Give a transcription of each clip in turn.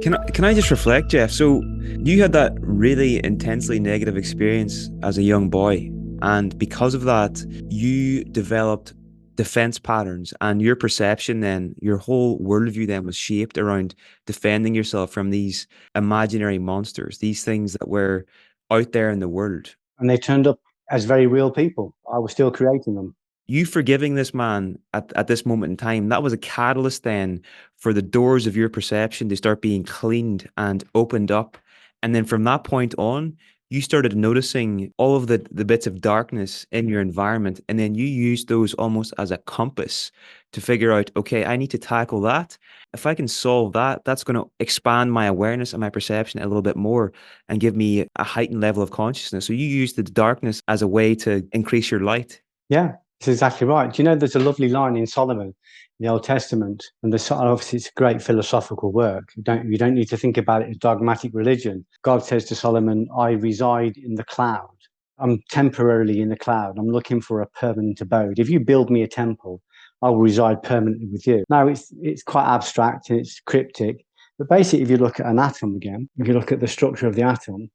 Can I just reflect, Geoff? So you had that really intensely negative experience as a young boy, and because of that, you developed defense patterns, and your perception then, your whole worldview then was shaped around defending yourself from these imaginary monsters, these things that were out there in the world. And they turned up as very real people. I was still creating them. You forgiving this man at this moment in time, that was a catalyst then for the doors of your perception to start being cleaned and opened up. And then from that point on, you started noticing all of the bits of darkness in your environment. And then you used those almost as a compass to figure out, okay, I need to tackle that. If I can solve that, that's going to expand my awareness and my perception a little bit more and give me a heightened level of consciousness. So you used the darkness as a way to increase your light. Yeah, that's exactly right. Do you know there's a lovely line in Solomon in the Old Testament, and obviously it's a great philosophical work. You don't need to think about it as dogmatic religion. God says to Solomon, "I reside in the cloud. I'm temporarily in the cloud. I'm looking for a permanent abode. If you build me a temple, I will reside permanently with you." Now it's quite abstract and it's cryptic, but basically, if you look at an atom again, if you look at the structure of the atom,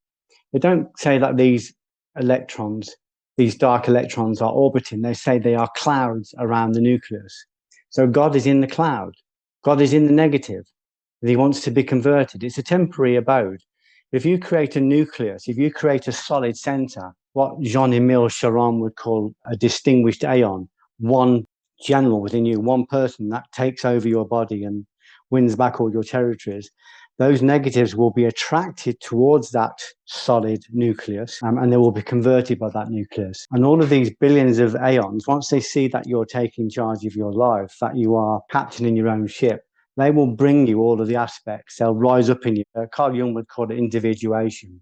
they don't say that electrons, these dark electrons are orbiting. They say they are clouds around the nucleus. So God is in the cloud. God is in the negative. And he wants to be converted. It's a temporary abode. If you create a nucleus, if you create a solid center, what Jean-Emile Charron would call a distinguished aeon, one general within you, one person that takes over your body and wins back all your territories, those negatives will be attracted towards that solid nucleus, and they will be converted by that nucleus. And all of these billions of aeons, once they see that you're taking charge of your life, that you are captaining your own ship, they will bring you all of the aspects. They'll rise up in you. Carl Jung would call it individuation.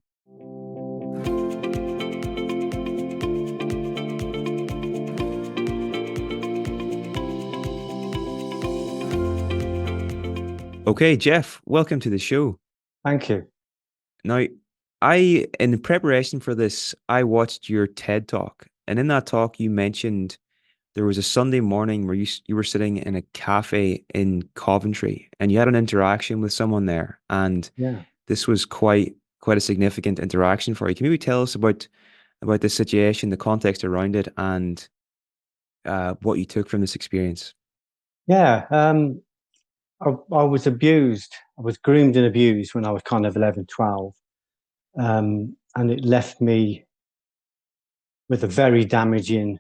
Okay, Geoff, welcome to the show. Thank you. Now, in preparation for this, I watched your TED talk, and in that talk, you mentioned there was a Sunday morning where you were sitting in a cafe in Coventry, and you had an interaction with someone there, and Yeah. this was quite a significant interaction for you. Can you maybe tell us about the situation, the context around it, and what you took from this experience? Yeah. I was abused. I was groomed and abused when I was kind of 11, 12. And it left me with a very damaging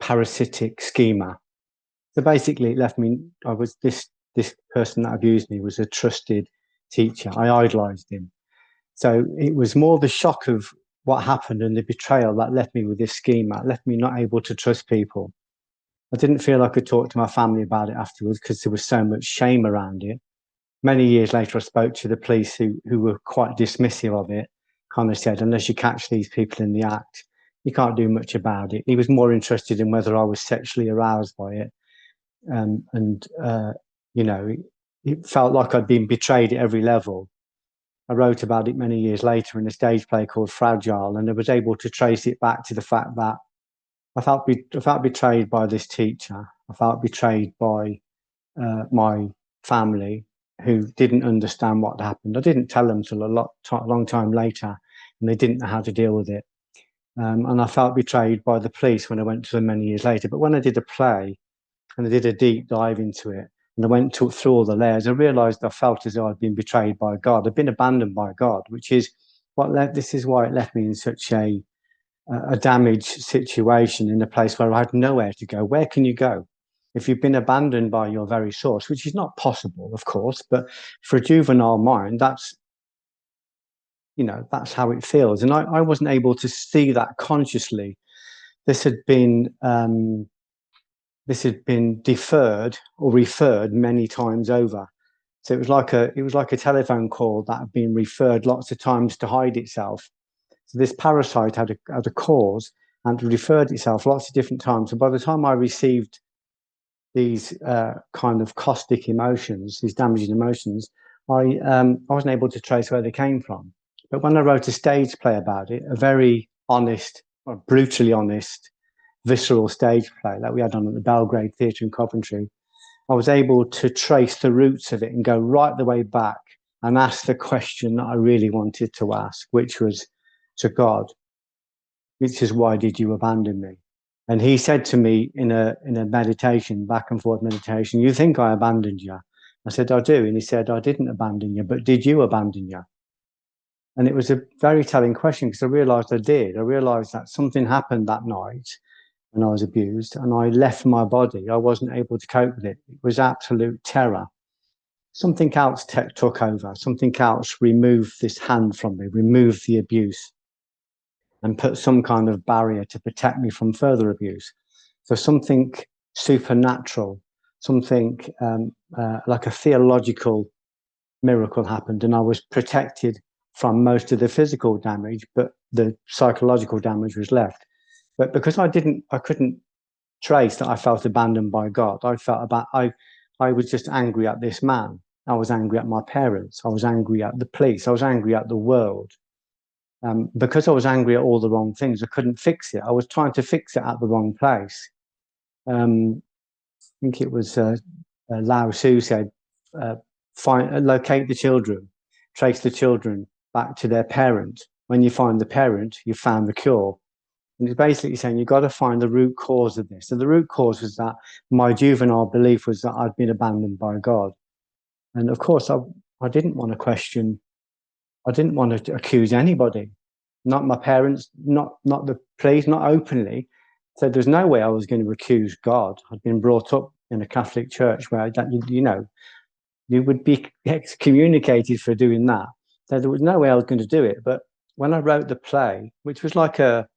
parasitic schema. So basically, it left me. I was this person that abused me was a trusted teacher. I idolized him. So it was more the shock of what happened and the betrayal that left me with this schema. It left me not able to trust people. I didn't feel I could talk to my family about it afterwards because there was so much shame around it. Many years later, I spoke to the police who were quite dismissive of it, kind of said, unless you catch these people in the act, you can't do much about it. He was more interested in whether I was sexually aroused by it. And you know, it felt like I'd been betrayed at every level. I wrote about it many years later in a stage play called Fragile, and I was able to trace it back to the fact that I felt betrayed by this teacher. I felt betrayed by my family who didn't understand what happened. I didn't tell them till a long time later, and they didn't know how to deal with it. And I felt betrayed by the police when I went to them many years later. But when I did a play and I did a deep dive into it, and I went through all the layers, I realized I felt as though I'd been betrayed by God. I'd been abandoned by God, which is this is why it left me in such a damaged situation, in a place where I had nowhere to go. Where can you go if you've been abandoned by your very source, which is not possible, of course, but for a juvenile mind, that's how it feels. And I wasn't able to see that consciously. This had been deferred or referred many times over. So it was like a telephone call that had been referred lots of times to hide itself. So this parasite had a cause and referred itself lots of different times. So by the time I received these kind of caustic emotions, these damaging emotions, I wasn't able to trace where they came from. But when I wrote a stage play about it, a very honest, or brutally honest, visceral stage play that we had on at the Belgrade Theatre in Coventry, I was able to trace the roots of it and go right the way back and asked the question that I really wanted to ask, which was to God, which is, why did you abandon me? And he said to me in a meditation, back and forth meditation, you think I abandoned you? I said, I do. And he said, I didn't abandon you, but did you abandon you? And it was a very telling question, because I realized I did. I realized that something happened that night when I was abused, and I left my body. I wasn't able to cope with it. It was absolute terror. Something else took over. Something else removed this hand from me, removed the abuse, and put some kind of barrier to protect me from further abuse. So something supernatural, something like a theological miracle happened, and I was protected from most of the physical damage, but the psychological damage was left. But because I couldn't trace that I felt abandoned by God. I was just angry at this man. I was angry at my parents. I was angry at the police. I was angry at the world. Because I was angry at all the wrong things, I couldn't fix it. I was trying to fix it at the wrong place. I think it was Lao Tzu said, locate the children, trace the children back to their parent. When you find the parent, you found the cure. And he's basically saying you've got to find the root cause of this. And the root cause was that my juvenile belief was that I'd been abandoned by God. And of course, I didn't want to question, I didn't want to accuse anybody, not my parents, not the police, not openly. So there's no way I was going to accuse God. I'd been brought up in a Catholic church where that you would be excommunicated for doing that. So there was no way I was going to do it. But when I wrote the play, which was like a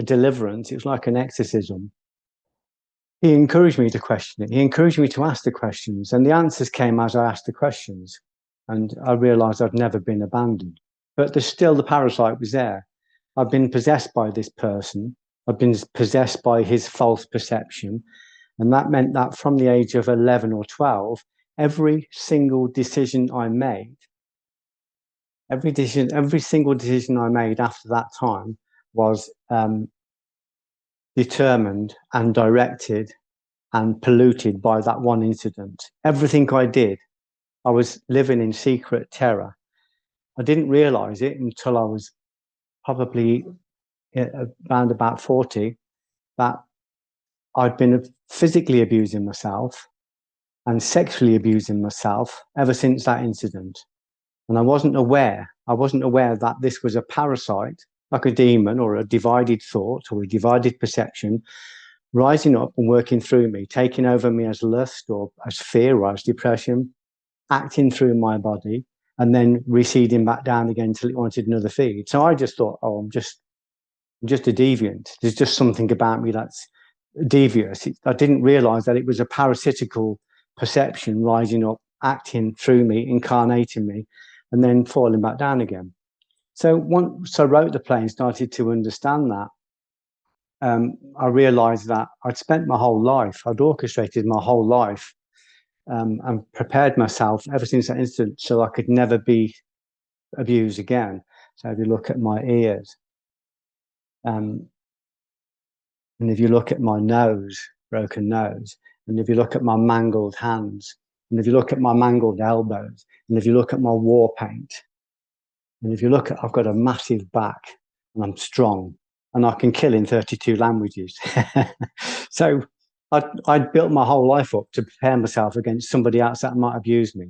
deliverance, it was like an exorcism, he encouraged me to question it. He encouraged me to ask the questions, and the answers came as I asked the questions. And I realized I'd never been abandoned. But there's still, the parasite was there. I've been possessed by this person. I've been possessed by his false perception. And that meant that from the age of 11 or 12, every single decision I made, every single decision I made after that time was determined and directed and polluted by that one incident. Everything I did, I was living in secret terror. I didn't realize it until I was probably around about 40, that I'd been physically abusing myself and sexually abusing myself ever since that incident. And I wasn't aware that this was a parasite, like a demon or a divided thought or a divided perception, rising up and working through me, taking over me as lust or as fear or as depression, acting through my body, and then receding back down again until it wanted another feed. So I just thought, oh, I'm just a deviant. There's just something about me that's devious. I didn't realize that it was a parasitical perception rising up, acting through me, incarnating me, and then falling back down again. So once I wrote the play and started to understand that, I realized that I'd spent my whole life, I'd orchestrated my whole life and prepared myself ever since that incident so I could never be abused again. So if you look at my ears, and if you look at my nose, broken nose, and if you look at my mangled hands, and if you look at my mangled elbows, and if you look at my war paint, and if you look at, I've got a massive back and I'm strong and I can kill in 32 languages. So I'd built my whole life up to prepare myself against somebody else that might abuse me.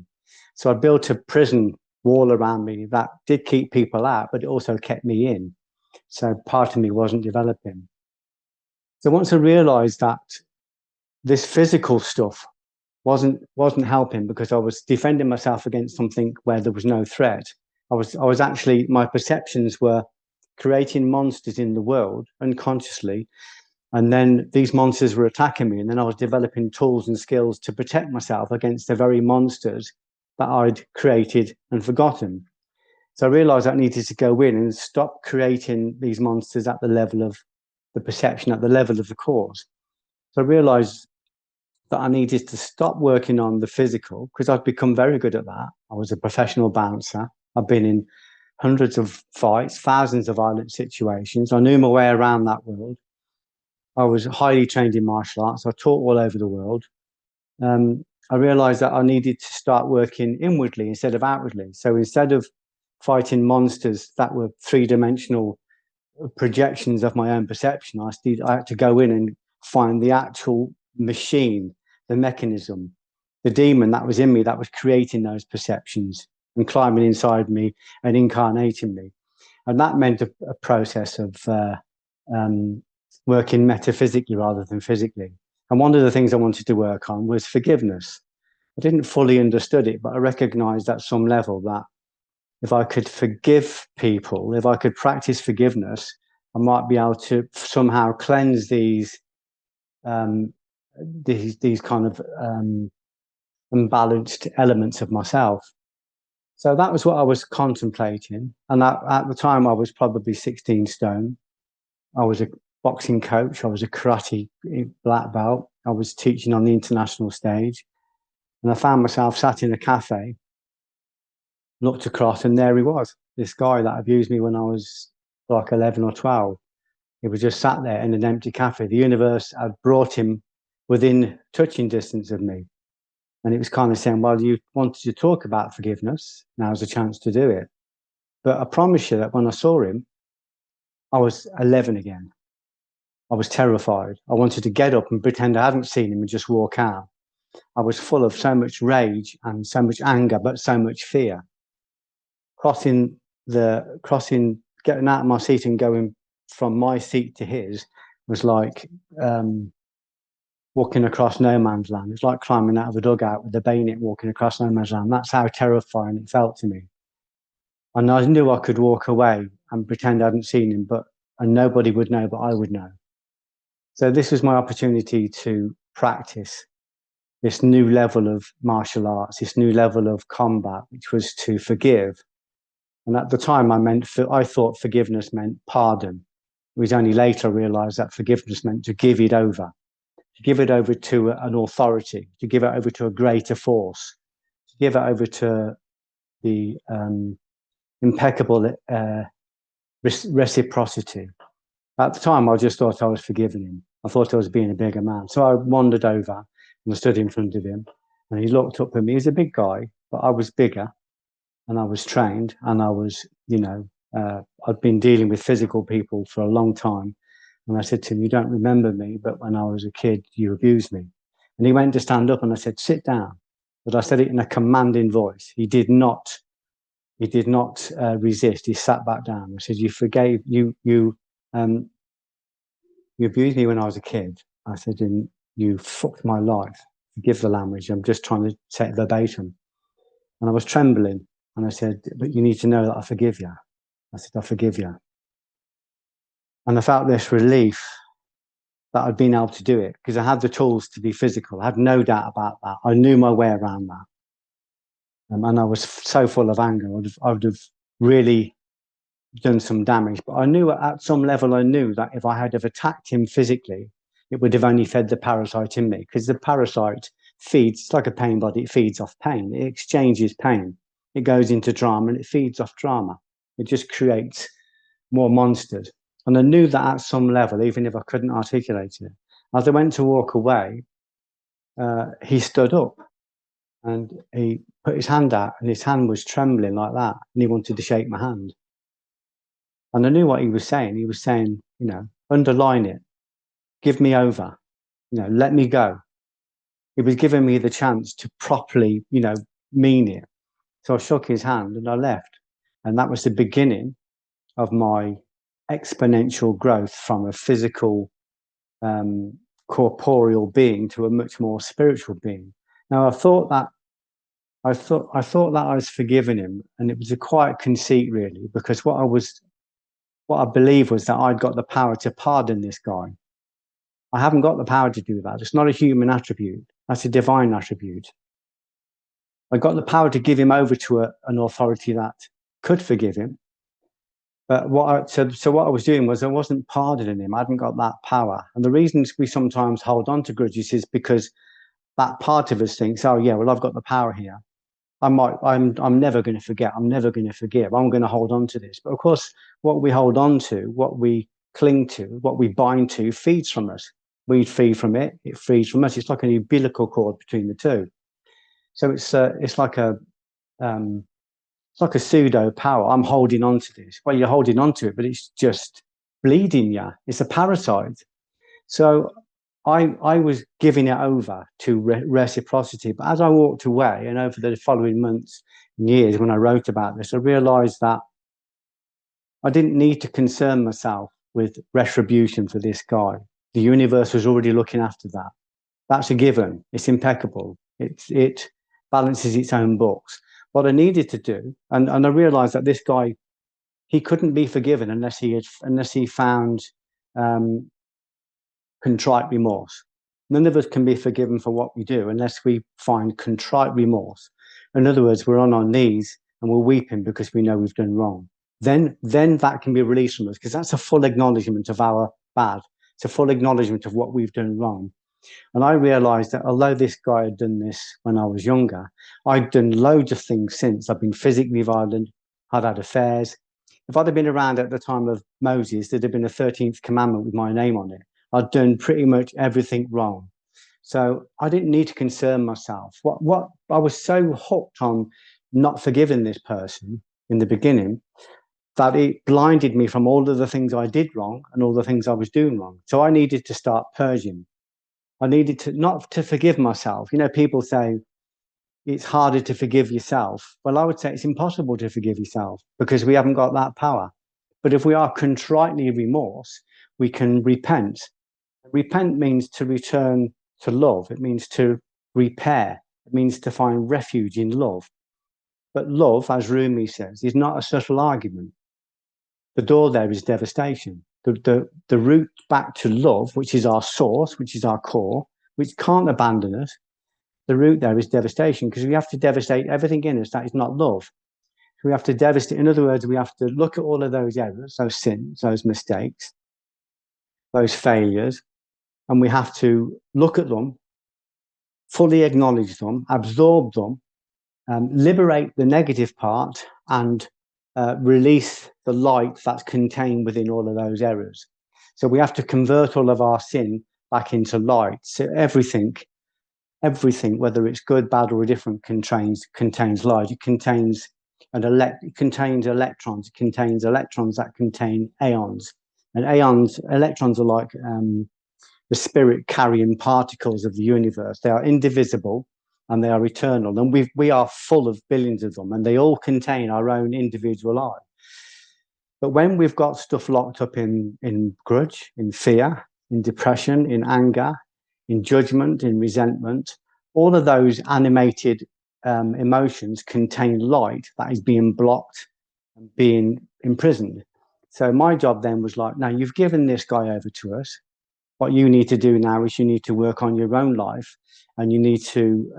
So I built a prison wall around me that did keep people out, but it also kept me in. So part of me wasn't developing. So once I realized that this physical stuff wasn't helping because I was defending myself against something where there was no threat, I was actually, my perceptions were creating monsters in the world unconsciously. And then these monsters were attacking me. And then I was developing tools and skills to protect myself against the very monsters that I'd created and forgotten. So I realized I needed to go in and stop creating these monsters at the level of the perception, at the level of the cause. So I realized that I needed to stop working on the physical because I'd become very good at that. I was a professional bouncer. I've been in hundreds of fights, thousands of violent situations. I knew my way around that world. I was highly trained in martial arts. I taught all over the world. I realized that I needed to start working inwardly instead of outwardly. So instead of fighting monsters that were three-dimensional projections of my own perception, I had to go in and find the actual machine, the mechanism, the demon that was in me that was creating those perceptions and climbing inside me and incarnating me. And that meant a process of working metaphysically rather than physically. And one of the things I wanted to work on was forgiveness. I didn't fully understood it, but I recognized at some level that if I could forgive people, if I could practice forgiveness, I might be able to somehow cleanse these kind of unbalanced elements of myself. So that was what I was contemplating. And at the time, I was probably 16 stone. I was a boxing coach. I was a karate black belt. I was teaching on the international stage. And I found myself sat in a cafe, looked across, and there he was, this guy that abused me when I was like 11 or 12. He was just sat there in an empty cafe. The universe had brought him within touching distance of me. And it was kind of saying, well, you wanted to talk about forgiveness. Now's a chance to do it. But I promise you that when I saw him, I was 11 again. I was terrified. I wanted to get up and pretend I hadn't seen him and just walk out. I was full of so much rage and so much anger, but so much fear. Getting out of my seat and going from my seat to his was like walking across no man's land. It's like climbing out of a dugout with a bayonet walking across no man's land. That's how terrifying it felt to me. And I knew I could walk away and pretend I hadn't seen him, and nobody would know, but I would know. So this was my opportunity to practice this new level of martial arts, this new level of combat, which was to forgive. And at the time, I thought forgiveness meant pardon. It was only later I realized that forgiveness meant to give it over to an authority, to give it over to a greater force, to give it over to the impeccable reciprocity. At the time, I just thought I was forgiving him. I thought I was being a bigger man. So I wandered over and I stood in front of him, and he looked up at me. He was a big guy, but I was bigger, and I was trained, and I was, I'd been dealing with physical people for a long time. And I said to him, you don't remember me, but when I was a kid, you abused me. And he went to stand up, and I said, sit down. But I said it in a commanding voice. He did not resist. He sat back down. I said, you abused me when I was a kid. I said, and you fucked my life. Forgive the language. I'm just trying to say it verbatim. And I was trembling. And I said, but you need to know that I forgive you. I said, I forgive you. And I felt this relief that I'd been able to do it because I had the tools to be physical. I had no doubt about that. I knew my way around that. And I was so full of anger. I would have really done some damage. But I knew at some level, I knew that if I had have attacked him physically, it would have only fed the parasite in me, because the parasite feeds, it's like a pain body, it feeds off pain. It exchanges pain. It goes into drama and it feeds off drama. It just creates more monsters. And I knew that at some level, even if I couldn't articulate it. As I went to walk away, he stood up and he put his hand out, and his hand was trembling like that. And he wanted to shake my hand. And I knew what he was saying. He was saying, underline it, give me over, let me go. He was giving me the chance to properly, mean it. So I shook his hand and I left. And that was the beginning of my exponential growth from a physical, corporeal being to a much more spiritual being. Now, I thought that I was forgiving him, and it was a quiet conceit, really, because what I believed was that I'd got the power to pardon this guy. I haven't got the power to do that. It's not a human attribute. That's a divine attribute. I got the power to give him over to an authority that could forgive him. But what I was doing was I wasn't pardoning him. I hadn't got that power. And the reasons we sometimes hold on to grudges is because that part of us thinks, oh yeah, well, I've got the power here. I'm never going to forget. I'm never going to forgive. I'm going to hold on to this. But of course, what we hold on to, what we cling to, what we bind to, feeds from us. We feed from it. It feeds from us. It's like an umbilical cord between the two. So it's like a pseudo power. I'm holding on to this. Well, you're holding on to it, but it's just bleeding you. It's a parasite. So I was giving it over to reciprocity. But as I walked away, and over the following months and years, when I wrote about this, I realized that I didn't need to concern myself with retribution for this guy. The universe was already looking after that. That's a given. It's impeccable. It balances its own books. What I needed to do, and I realized that this guy, he couldn't be forgiven unless he found contrite remorse. None of us can be forgiven for what we do unless we find contrite remorse. In other words, we're on our knees and we're weeping because we know we've done wrong. Then that can be released from us, because that's a full acknowledgement of our bad. It's a full acknowledgement of what we've done wrong. And I realized that although this guy had done this when I was younger, I'd done loads of things since. I've been physically violent. I've had affairs. If I'd have been around at the time of Moses, there'd have been a 13th commandment with my name on it. I'd done pretty much everything wrong. So I didn't need to concern myself. What I was so hooked on not forgiving this person in the beginning that it blinded me from all of the things I did wrong and all the things I was doing wrong. So I needed to start purging. I needed to not to forgive myself. You know, people say it's harder to forgive yourself. Well, I would say it's impossible to forgive yourself because we haven't got that power. But if we are contritely remorse, we can repent. Repent means to return to love. It means to repair. It means to find refuge in love. But love, as Rumi says, is not a subtle argument. The door there is devastation. The route back to love, which is our source, which is our core, which can't abandon us, the route there is devastation, because we have to devastate everything in us that is not love. We have to devastate. In other words, we have to look at all of those errors, those sins, those mistakes, those failures, and we have to look at them, fully acknowledge them, absorb them, liberate the negative part, and release the light that's contained within all of those errors. So we have to convert all of our sin back into light. So everything, whether it's good, bad, or indifferent, contains light. It contains it contains electrons. It contains electrons that contain aeons. And electrons are like the spirit carrying particles of the universe. They are indivisible and they are eternal. And we are full of billions of them, and they all contain our own individual I. But when we've got stuff locked up in grudge, in fear, in depression, in anger, in judgment, in resentment, all of those animated emotions contain light that is being blocked and being imprisoned. So my job then was like, now you've given this guy over to us. What you need to do now is you need to work on your own life, and you need to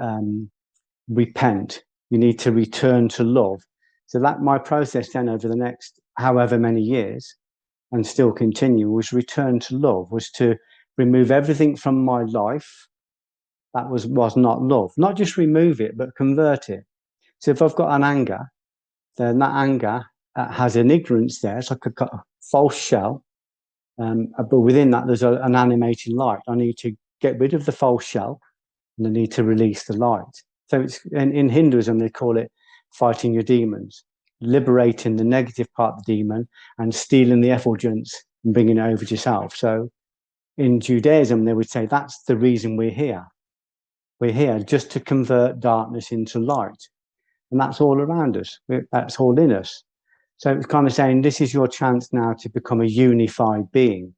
repent. You need to return to love. So that my process then over the next however many years, and still continue, was return to love, was to remove everything from my life that was not love. Not just remove it, but convert it. So if I've got an anger, then that anger has an ignorance there. It's like a false shell. But within that, there's an animating light. I need to get rid of the false shell, and I need to release the light. So it's in Hinduism, they call it fighting your demons, liberating the negative part of the demon and stealing the effulgence and bringing it over to yourself. So in Judaism, they would say that's the reason we're here. We're here just to convert darkness into light. And that's all around us. That's all in us. So it's kind of saying, this is your chance now to become a unified being.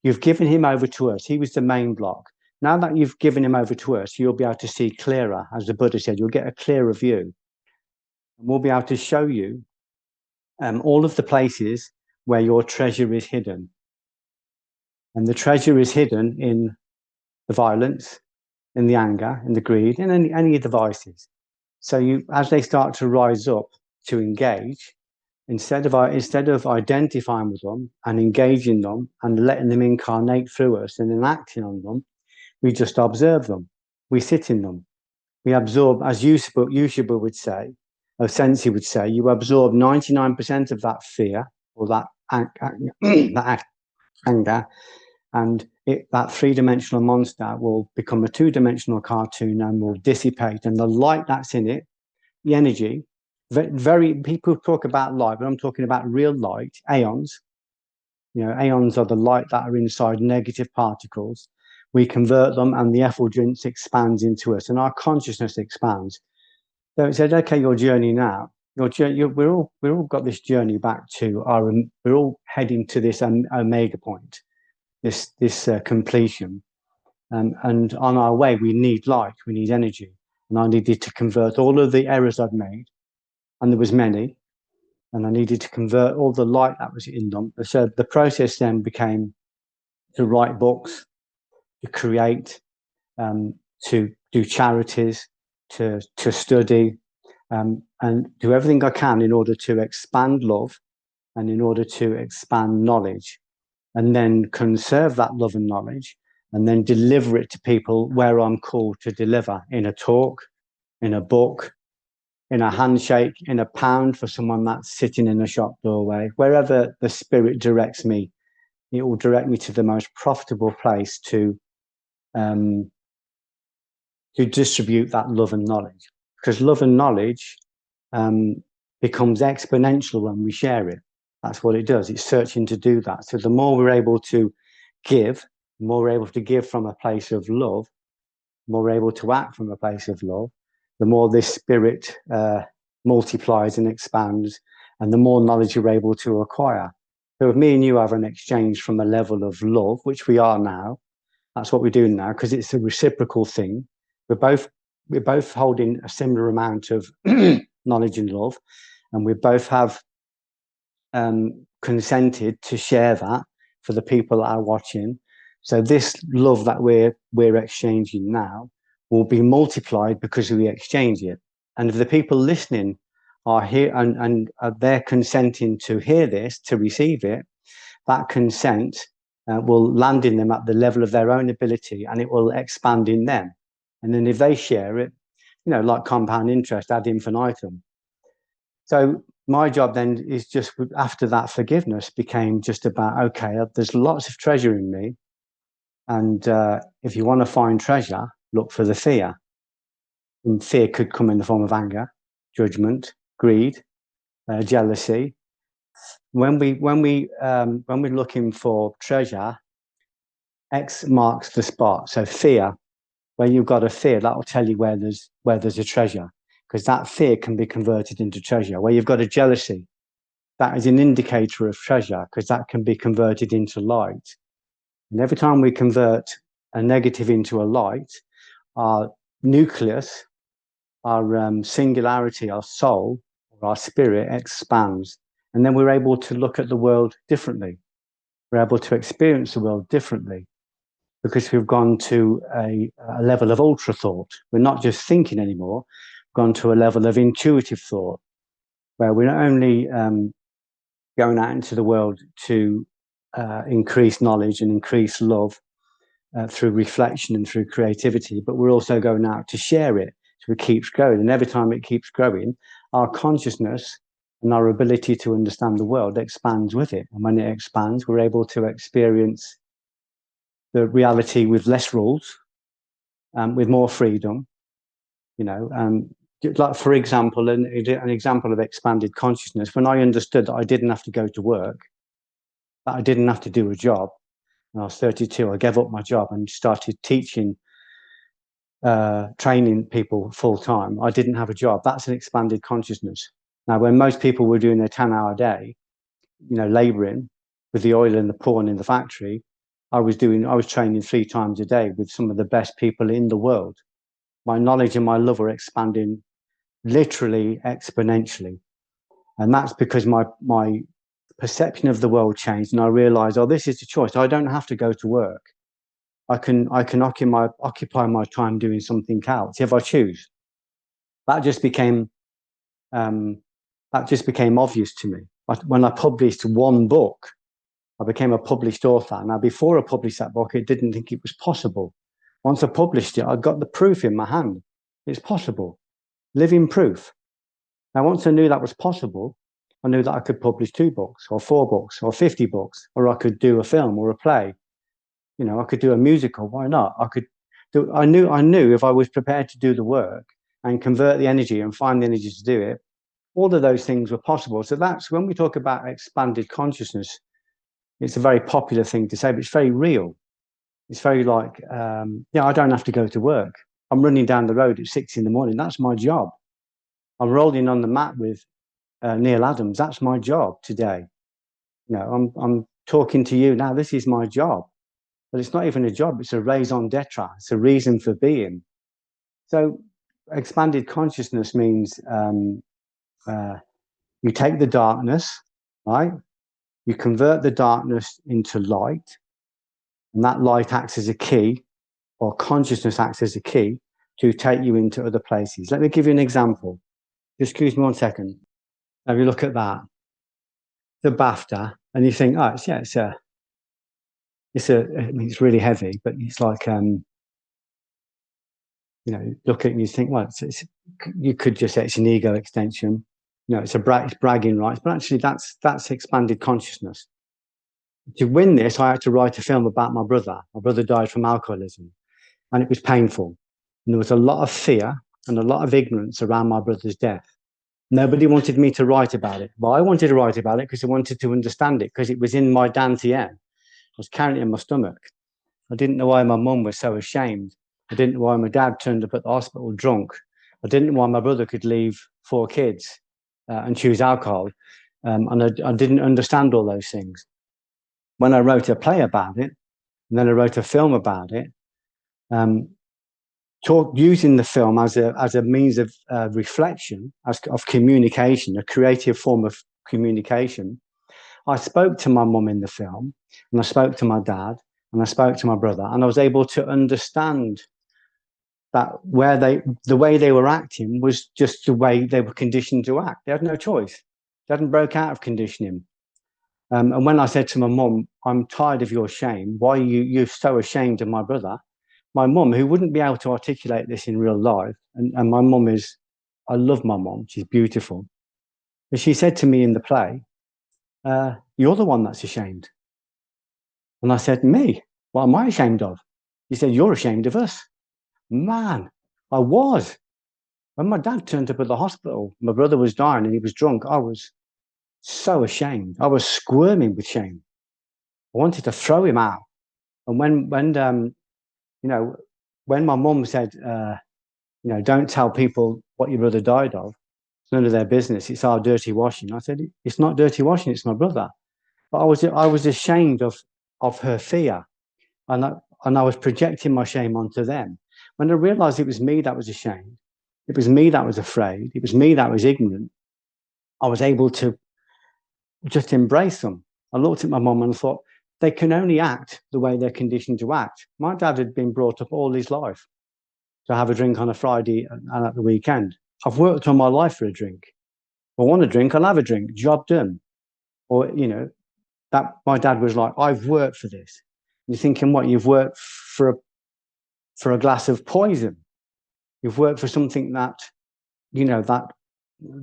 You've given him over to us. He was the main block. Now that you've given him over to us, you'll be able to see clearer. As the Buddha said, you'll get a clearer view. And we'll be able to show you all of the places where your treasure is hidden. And the treasure is hidden in the violence, in the anger, in the greed, in any of the vices. So as they start to rise up to engage, instead of identifying with them and engaging them and letting them incarnate through us and enacting on them, we just observe them. We sit in them. We absorb, as Yushiba would say, or Sensi would say, you absorb 99% of that fear or that anger, And that three-dimensional monster will become a two-dimensional cartoon and will dissipate. And the light that's in it, the energy, people talk about light, but I'm talking about real light, aeons. Aeons are the light that are inside negative particles. We convert them, and the effulgence expands into us, and our consciousness expands. So it said, okay, your journey now. We're all got this journey back to we're all heading to this omega point, this completion. And on our way, we need light, we need energy. And I needed to convert all of the errors I'd made, and there was many, and I needed to convert all the light that was in them. So the process then became to write books, to create, to do charities, to study, and do everything I can in order to expand love and in order to expand knowledge, and then conserve that love and knowledge, and then deliver it to people where I'm called to deliver, in a talk, in a book, in a handshake, in a pound for someone that's sitting in a shop doorway. Wherever the spirit directs me, it will direct me to the most profitable place to distribute that love and knowledge. Because love and knowledge becomes exponential when we share it. That's what it does. It's searching to do that. So the more we're able to give, the more we're able to give from a place of love, the more we're able to act from a place of love, the more this spirit multiplies and expands, and the more knowledge you're able to acquire. So if me and you have an exchange from a level of love, which we are now, that's what we're doing now, because it's a reciprocal thing. We're both holding a similar amount of knowledge and love, and we both have consented to share that for the people that are watching. So this love that we're exchanging now will be multiplied because we exchange it. And if the people listening are here and they're consenting to hear this, to receive it, that consent will land in them at the level of their own ability, and it will expand in them. And then if they share it, like compound interest ad infinitum. So my job then is just, after that, forgiveness became just about, okay, there's lots of treasure in me. And if you want to find treasure, look for the fear. And fear could come in the form of anger, judgment, greed, jealousy. When we're looking for treasure, X marks the spot. So fear, when you've got a fear, that will tell you where there's a treasure, because that fear can be converted into treasure. Where you've got a jealousy, that is an indicator of treasure, because that can be converted into light. And every time we convert a negative into a light, our nucleus, our singularity, our soul, or our spirit expands. And then we're able to look at the world differently. We're able to experience the world differently, because we've gone to a level of ultra thought. We're not just thinking anymore, we've gone to a level of intuitive thought, where we're not only going out into the world to increase knowledge and increase love through reflection and through creativity, but we're also going out to share it. So it keeps growing. And every time it keeps growing, our consciousness and our ability to understand the world expands with it. And when it expands, we're able to experience the reality with less rules, with more freedom, like, for example, an example of expanded consciousness. When I understood that I didn't have to go to work, that I didn't have to do a job, when I was 32, I gave up my job and started teaching, training people full time. I didn't have a job. That's an expanded consciousness. Now, when most people were doing their 10-hour day, laboring with the oil and the corn in the factory, I was training 3 times a day with some of the best people in the world. My knowledge and my love are expanding literally exponentially. And that's because my perception of the world changed, and I realized, this is the choice. I don't have to go to work. I can occupy my time doing something else if I choose. That just became obvious to me. When I published one book, I became a published author. Now, before I published that book, I didn't think it was possible. Once I published it, I got the proof in my hand. It's possible. Living proof. Now, once I knew that was possible, I knew that I could publish 2 books or 4 books or 50 books, or I could do a film or a play. You know, I could do a musical. Why not? I could do. I knew if I was prepared to do the work and convert the energy and find the energy to do it, all of those things were possible. So that's when we talk about expanded consciousness. It's a very popular thing to say, but it's very real. It's very like, yeah, I don't have to go to work. I'm running down the road at 6 in the morning. That's my job. I'm rolling on the mat with Neil Adams. That's my job today. You know, I'm talking to you now. This is my job. But it's not even a job. It's a raison d'etre. It's a reason for being. So expanded consciousness means you take the darkness, right? You convert the darkness into light, and that light acts as a key, or consciousness acts as a key to take you into other places. Let me give you an example. Just excuse me 1 second. Have you look at that, the BAFTA, and you think, oh, I mean, it's really heavy, but it's like, you know, look at it and you think, well, you could just say it's an ego extension. You know, it's bragging rights, but actually that's expanded consciousness. To win this, I had to write a film about my brother. My brother died from alcoholism, and it was painful. And there was a lot of fear and a lot of ignorance around my brother's death. Nobody wanted me to write about it, but I wanted to write about it because I wanted to understand it, because it was in my dantian. I was carrying it in my stomach. I didn't know why my mum was so ashamed. I didn't know why my dad turned up at the hospital drunk. I didn't know why my brother could leave 4 kids and choose alcohol. And I didn't understand all those things. When I wrote a play about it, and then I wrote a film about it, using the film as a means of reflection, of communication, a creative form of communication. I spoke to my mum in the film, and I spoke to my dad, and I spoke to my brother, and I was able to understand that the way they were acting was just the way they were conditioned to act. They had no choice. They hadn't broke out of conditioning. And when I said to my mum, I'm tired of your shame. Why are you're so ashamed of my brother? My mum, who wouldn't be able to articulate this in real life, and my mum I love my mum. She's beautiful. But she said to me in the play, you're the one that's ashamed. And I said, me? What am I ashamed of? He said, you're ashamed of us. Man, I was. When my dad turned up at the hospital, my brother was dying and he was drunk. I was so ashamed. I was squirming with shame. I wanted to throw him out. And you know, when my mum said, you know, don't tell people what your brother died of, it's none of their business. It's our dirty washing. I said, it's not dirty washing. It's my brother. But I was ashamed of her fear, and I was projecting my shame onto them. When I realised it was me that was ashamed, it was me that was afraid, it was me that was ignorant, I was able to just embrace them. I looked at my mum and thought, they can only act the way they're conditioned to act. My dad had been brought up all his life to have a drink on a Friday and at the weekend. I've worked all my life for a drink. If I want a drink, I'll have a drink. Job done. Or, you know, that my dad was like, I've worked for this. You're thinking, what? You've worked for a glass of poison. You've worked for something that, you know, that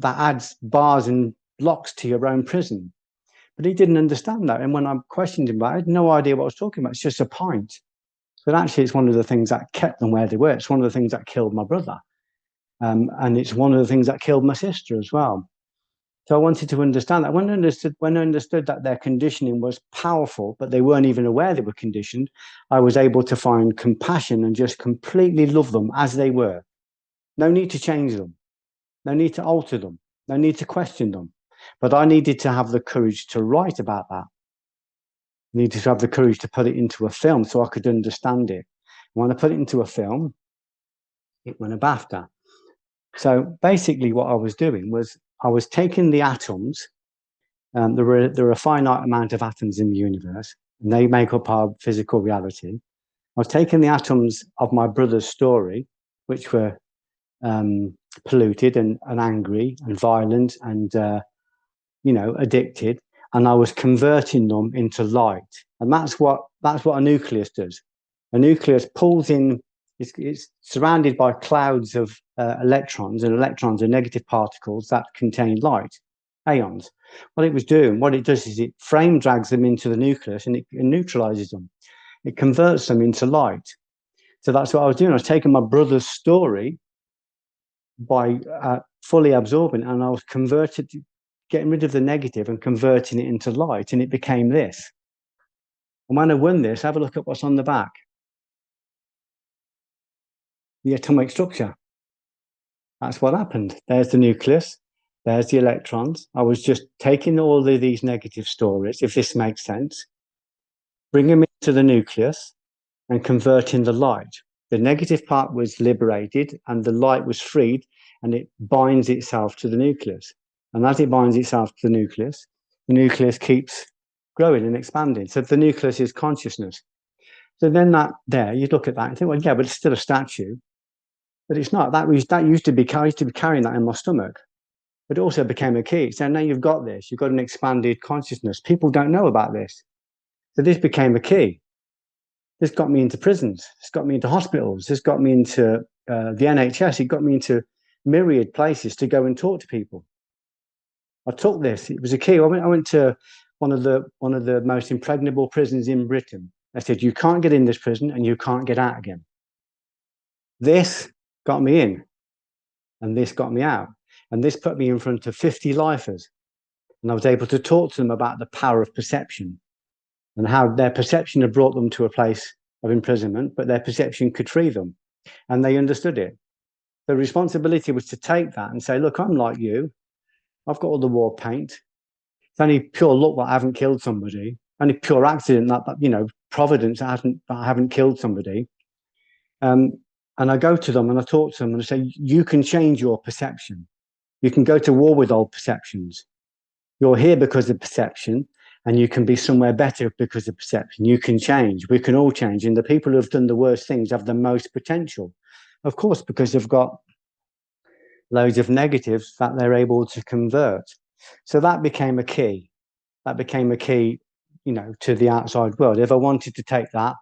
adds bars and locks to your own prison. But he didn't understand that. And when I questioned him about it, I had no idea what I was talking about. It's just a pint. But actually, it's one of the things that kept them where they were. It's one of the things that killed my brother. And it's one of the things that killed my sister as well. So I wanted to understand that. When I understood that their conditioning was powerful, but they weren't even aware they were conditioned, I was able to find compassion and just completely love them as they were. No need to change them. No need to alter them. No need to question them. But I needed to have the courage to write about that. I needed to have the courage to put it into a film so I could understand it. When I put it into a film, it won a BAFTA. So basically what I was doing was I was taking the atoms. There are a finite amount of atoms in the universe, and they make up our physical reality. I was taking the atoms of my brother's story, which were polluted and angry and violent and you know, addicted, and I was converting them into light. And that's what a nucleus does. A nucleus pulls in. It's surrounded by clouds of electrons, and electrons are negative particles that contain light, ions. What it does is it frame drags them into the nucleus and it neutralizes them. It converts them into light. So that's what I was doing. I was taking my brother's story by fully absorbing, and I was getting rid of the negative and converting it into light, and it became this. And when I won this, have a look at what's on the back. The atomic structure. That's what happened. There's the nucleus. There's the electrons. I was just taking all of these negative stories, if this makes sense, bringing them into the nucleus and converting the light. The negative part was liberated and the light was freed, and it binds itself to the nucleus. And as it binds itself to the nucleus keeps growing and expanding. So the nucleus is consciousness. So then you look at that and think, well, yeah, but it's still a statue. But it's not. I used to be carrying that in my stomach. But it also became a key. So now you've got this. You've got an expanded consciousness. People don't know about this. So this became a key. This got me into prisons. This got me into hospitals. This got me into the NHS. It got me into myriad places to go and talk to people. I took this. It was a key. I went to one of the most impregnable prisons in Britain. I said, you can't get in this prison and you can't get out again. This got me in, and this got me out. And this put me in front of 50 lifers. And I was able to talk to them about the power of perception and how their perception had brought them to a place of imprisonment, but their perception could free them. And they understood it. The responsibility was to take that and say, look, I'm like you. I've got all the war paint. It's only pure luck that I haven't killed somebody. Only pure accident that providence that I haven't killed somebody. And I go to them and I talk to them and I say, you can change your perception. You can go to war with old perceptions. You're here because of perception, and you can be somewhere better because of perception. You can change. We can all change. And the people who have done the worst things have the most potential, of course, because they've got loads of negatives that they're able to convert. So that became a key. That became a key, to the outside world. If I wanted to take that,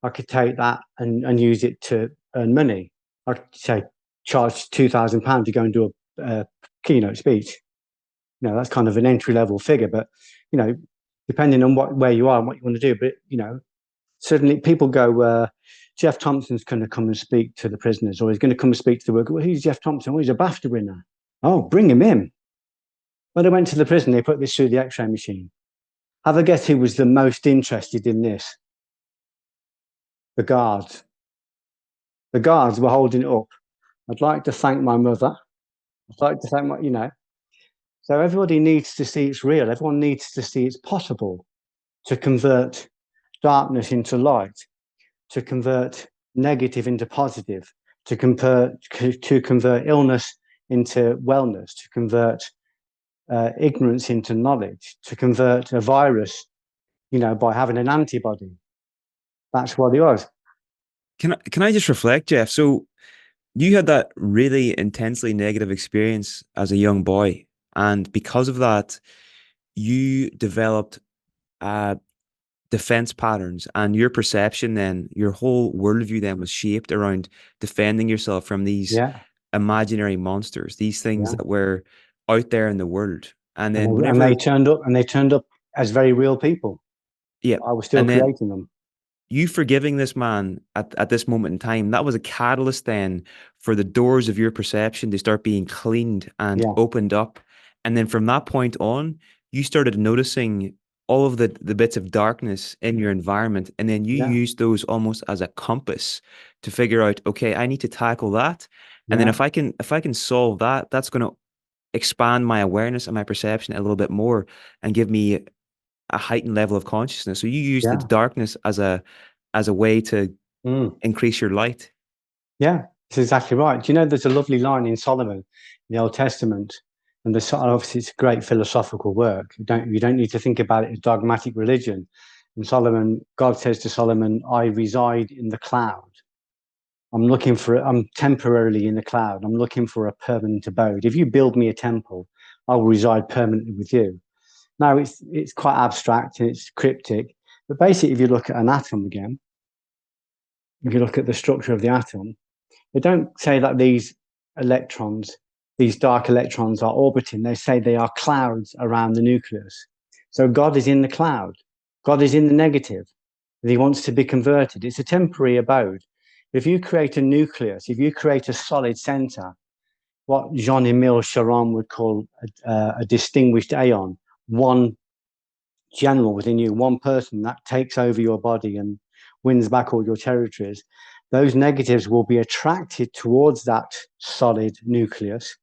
I could take that and use it to earn money. I could say charge £2,000 to go and do a keynote speech. That's kind of an entry-level figure, but depending on where you are and what you want to do. But certainly people go, Geoff Thompson's going to come and speak to the prisoners, or he's going to come and speak to the worker. Well, who's Geoff Thompson? Well, he's a BAFTA winner. Oh, bring him in. When I went to the prison, they put this through the X-ray machine. Have a guess who was the most interested in this? The guards. The guards were holding it up. I'd like to thank my mother. I'd like to thank So everybody needs to see it's real. Everyone needs to see it's possible to convert darkness into light, to convert negative into positive, to convert illness into wellness, to convert ignorance into knowledge, to convert a virus, by having an antibody. That's what it was. Can I just reflect, Geoff? So you had that really intensely negative experience as a young boy, and because of that, you developed defense patterns, and your perception then, your whole worldview then was shaped around defending yourself from these imaginary monsters, these things that were out there in the world. And then they turned up as very real people. Yeah. I was still creating them. You forgiving this man at this moment in time, that was a catalyst then for the doors of your perception to start being cleaned and opened up. And then from that point on, you started noticing all of the bits of darkness in your environment. And then you used those almost as a compass to figure out, okay, I need to tackle that. And then if I can solve that, that's going to expand my awareness and my perception a little bit more and give me a heightened level of consciousness. So you use the darkness as a way to increase your light. Yeah, that's exactly right. Do you know, there's a lovely line in Solomon in the Old Testament, and obviously it's a great philosophical work. You don't need to think about it as dogmatic religion. In Solomon, God says to Solomon, I reside in the cloud. I'm temporarily in the cloud. I'm looking for a permanent abode. If you build me a temple, I will reside permanently with you. Now, it's quite abstract and it's cryptic, but basically, if you look at an atom again, if you look at the structure of the atom, they don't say that these dark electrons are orbiting. They say they are clouds around the nucleus. So God is in the cloud. God is in the negative. and he wants to be converted. It's a temporary abode. If you create a nucleus, if you create a solid center, what Jean-Emile Charon would call a distinguished aeon, one general within you, one person that takes over your body and wins back all your territories, those negatives will be attracted towards that solid nucleus,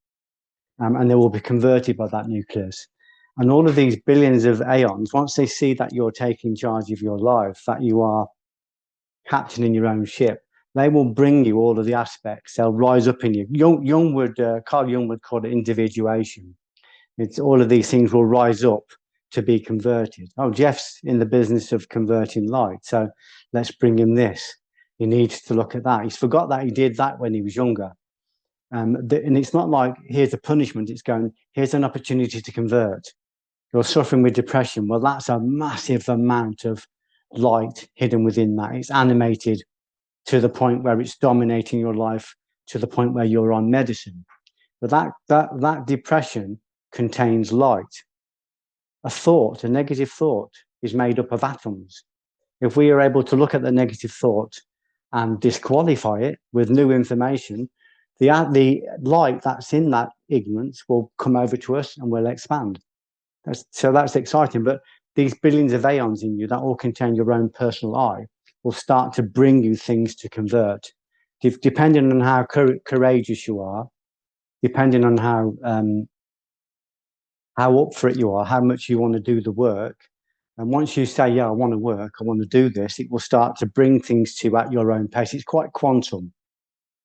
and they will be converted by that nucleus. And all of these billions of aeons, once they see that you're taking charge of your life, that you are captaining your own ship, they will bring you all of the aspects. They'll rise up in you. Carl Jung would call it individuation. It's all of these things will rise up to be converted. Oh, Geoff's in the business of converting light, so let's bring him this. He needs to look at that. He's forgot that he did that when he was younger. And it's not like, here's a punishment. It's going, here's an opportunity to convert. You're suffering with depression. Well, that's a massive amount of light hidden within that. It's animated to the point where it's dominating your life, to the point where you're on medicine. But that depression contains light. A thought, a negative thought, is made up of atoms. If we are able to look at the negative thought and disqualify it with new information, the light that's in that ignorance will come over to us and will expand. So that's exciting. But these billions of aeons in you that all contain your own personal I will start to bring you things to convert. Depending on how courageous you are, depending on how up for it you are, how much you want to do the work. And once you say, yeah, I want to work, I want to do this, it will start to bring things to you at your own pace. It's quite quantum.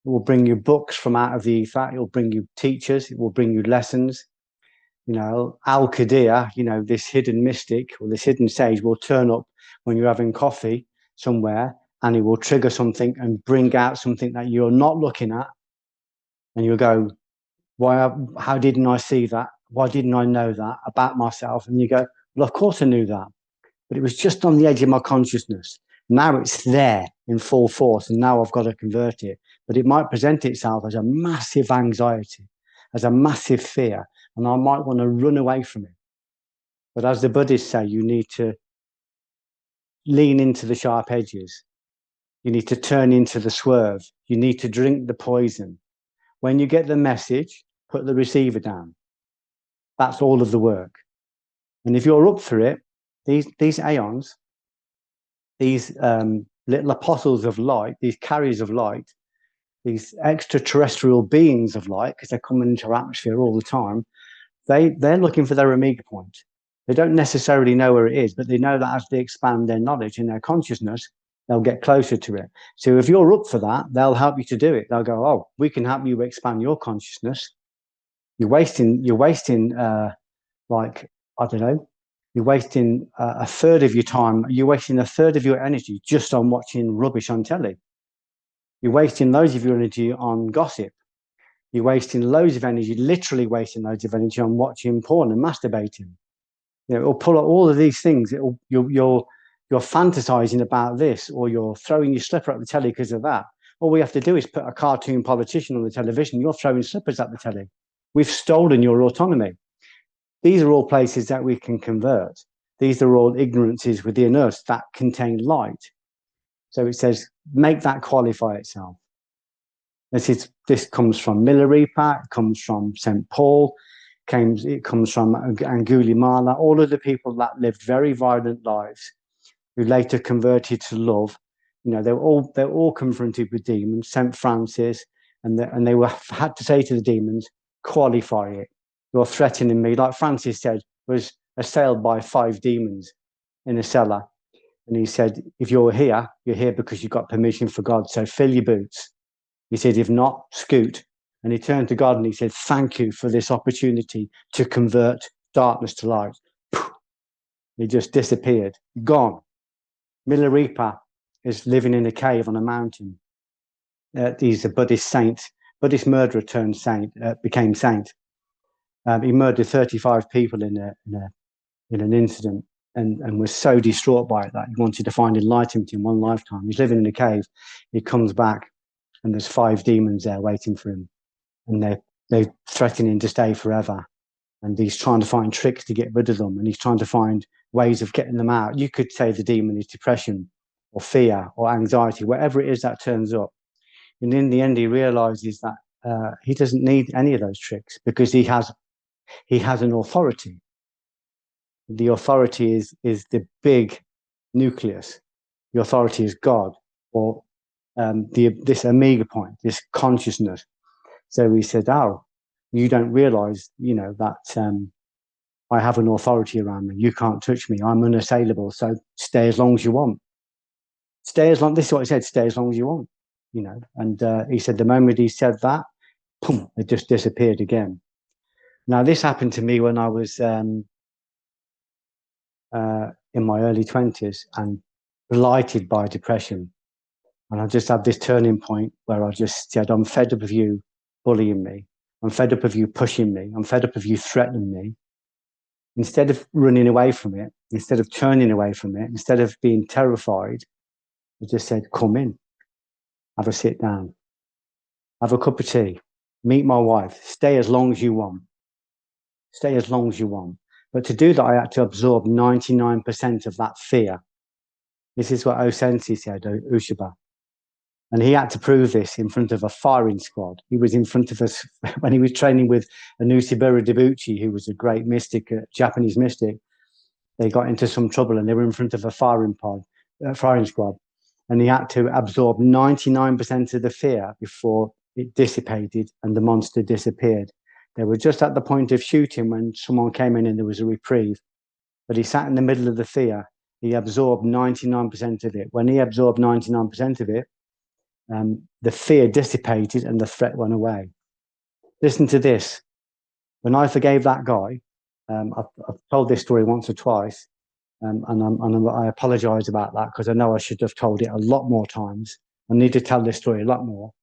It will bring you books from out of the ether. It will bring you teachers. It will bring you lessons. You know, Al-Qadir, you know, this hidden mystic or this hidden sage will turn up when you're having coffee somewhere, and it will trigger something and bring out something that you're not looking at. And you'll go, how didn't I see that? Why didn't I know that about myself? And you go, well, of course I knew that, but it was just on the edge of my consciousness. Now it's there in full force, and now I've got to convert it. But it might present itself as a massive anxiety, as a massive fear, and I might want to run away from it. But as the Buddhists say, you need to lean into the sharp edges. You need to turn into the swerve. You need to drink the poison. When you get the message, put the receiver down. That's all of the work. And if you're up for it, these aeons, these little apostles of light, these carriers of light, these extraterrestrial beings of light, because they're coming into our atmosphere all the time, they're looking for their omega point. They don't necessarily know where it is, but they know that as they expand their knowledge and their consciousness, they'll get closer to it. So if you're up for that, they'll help you to do it. They'll go, oh, we can help you expand your consciousness. You're wasting like, I don't know, you're wasting a third of your time. You're wasting a third of your energy just on watching rubbish on telly. You're wasting loads of your energy on gossip. You're wasting loads of energy, literally wasting loads of energy on watching porn and masturbating. You know, it'll pull out all of these things. You're fantasizing about this, or you're throwing your slipper at the telly because of that. All we have to do is put a cartoon politician on the television. You're throwing slippers at the telly. We've stolen your autonomy. These are all places that we can convert. These are all ignorances within us that contain light. So it says, make that qualify itself. This comes from Milarepa, it comes from St. Paul, it comes from Angulimala, all of the people that lived very violent lives, who later converted to love. You know, they're all confronted with demons. St. Francis, and they had to say to the demons, qualify it. You're threatening me. Like Francis said, was assailed by 5 demons in a cellar. And he said, if you're here because you got permission for God. So fill your boots. He said, if not, scoot. And he turned to God and he said, thank you for this opportunity to convert darkness to light. He just disappeared, gone. Milarepa is living in a cave on a mountain. He's a Buddhist saint, Buddhist murderer turned saint, became saint. He murdered 35 people in an incident, and was so distraught by it that he wanted to find enlightenment in one lifetime. He's living in a cave. He comes back, and there's 5 demons there waiting for him, and they're threatening to stay forever. And he's trying to find tricks to get rid of them, and he's trying to find ways of getting them out. You could say the demon is depression, or fear or anxiety, whatever it is that turns up. And in the end, he realizes that he doesn't need any of those tricks because he has an authority. The authority is the big nucleus. The authority is God, or this omega point, this consciousness. So he said, "Oh, you don't realize, that I have an authority around me. You can't touch me. I'm unassailable. So stay as long as you want. Stay as long." This is what he said: "Stay as long as you want." And he said the moment he said that, boom, it just disappeared again. Now this happened to me when I was in my early 20s and blighted by depression. And I just had this turning point where I just said, "I'm fed up of you bullying me. I'm fed up of you pushing me. I'm fed up of you threatening me." Instead of running away from it, instead of turning away from it, instead of being terrified, I just said, "Come in, have a sit down, have a cup of tea, meet my wife, stay as long as you want. Stay as long as you want." But to do that, I had to absorb 99% of that fear. This is what Osensi said, Ushaba. And he had to prove this in front of a firing squad. He was in front of us when he was training with Anusibura Debuchy, who was a great mystic, Japanese mystic. They got into some trouble and they were in front of a firing squad. And he had to absorb 99% of the fear before it dissipated and the monster disappeared. They were just at the point of shooting when someone came in and there was a reprieve. But he sat in the middle of the fear. He absorbed 99% of it. When he absorbed 99% of it, the fear dissipated and the threat went away. Listen to this. When I forgave that guy, I've told this story once or twice, and I apologize about that because I know I should have told it a lot more times. I need to tell this story a lot more.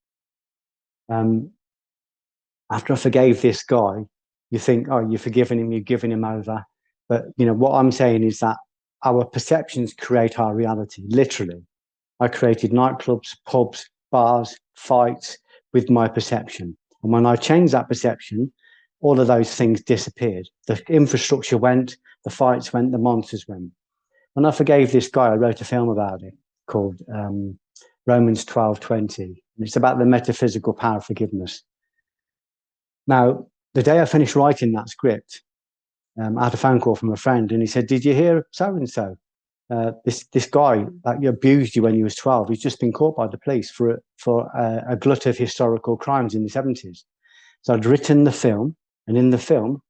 After I forgave this guy, you think, "Oh, you're forgiving him, you're giving him over." But what I'm saying is that our perceptions create our reality, literally. I created nightclubs, pubs, bars, fights with my perception. And when I changed that perception, all of those things disappeared. The infrastructure went, the fights went, the monsters went. When I forgave this guy, I wrote a film about it called Romans 12:20. And it's about the metaphysical power of forgiveness. Now, the day I finished writing that script, I had a phone call from a friend and he said, "Did you hear so-and-so? This guy that abused you when you was 12, he's just been caught by the police for a glut of historical crimes in the 70s. So I'd written the film, and in the film,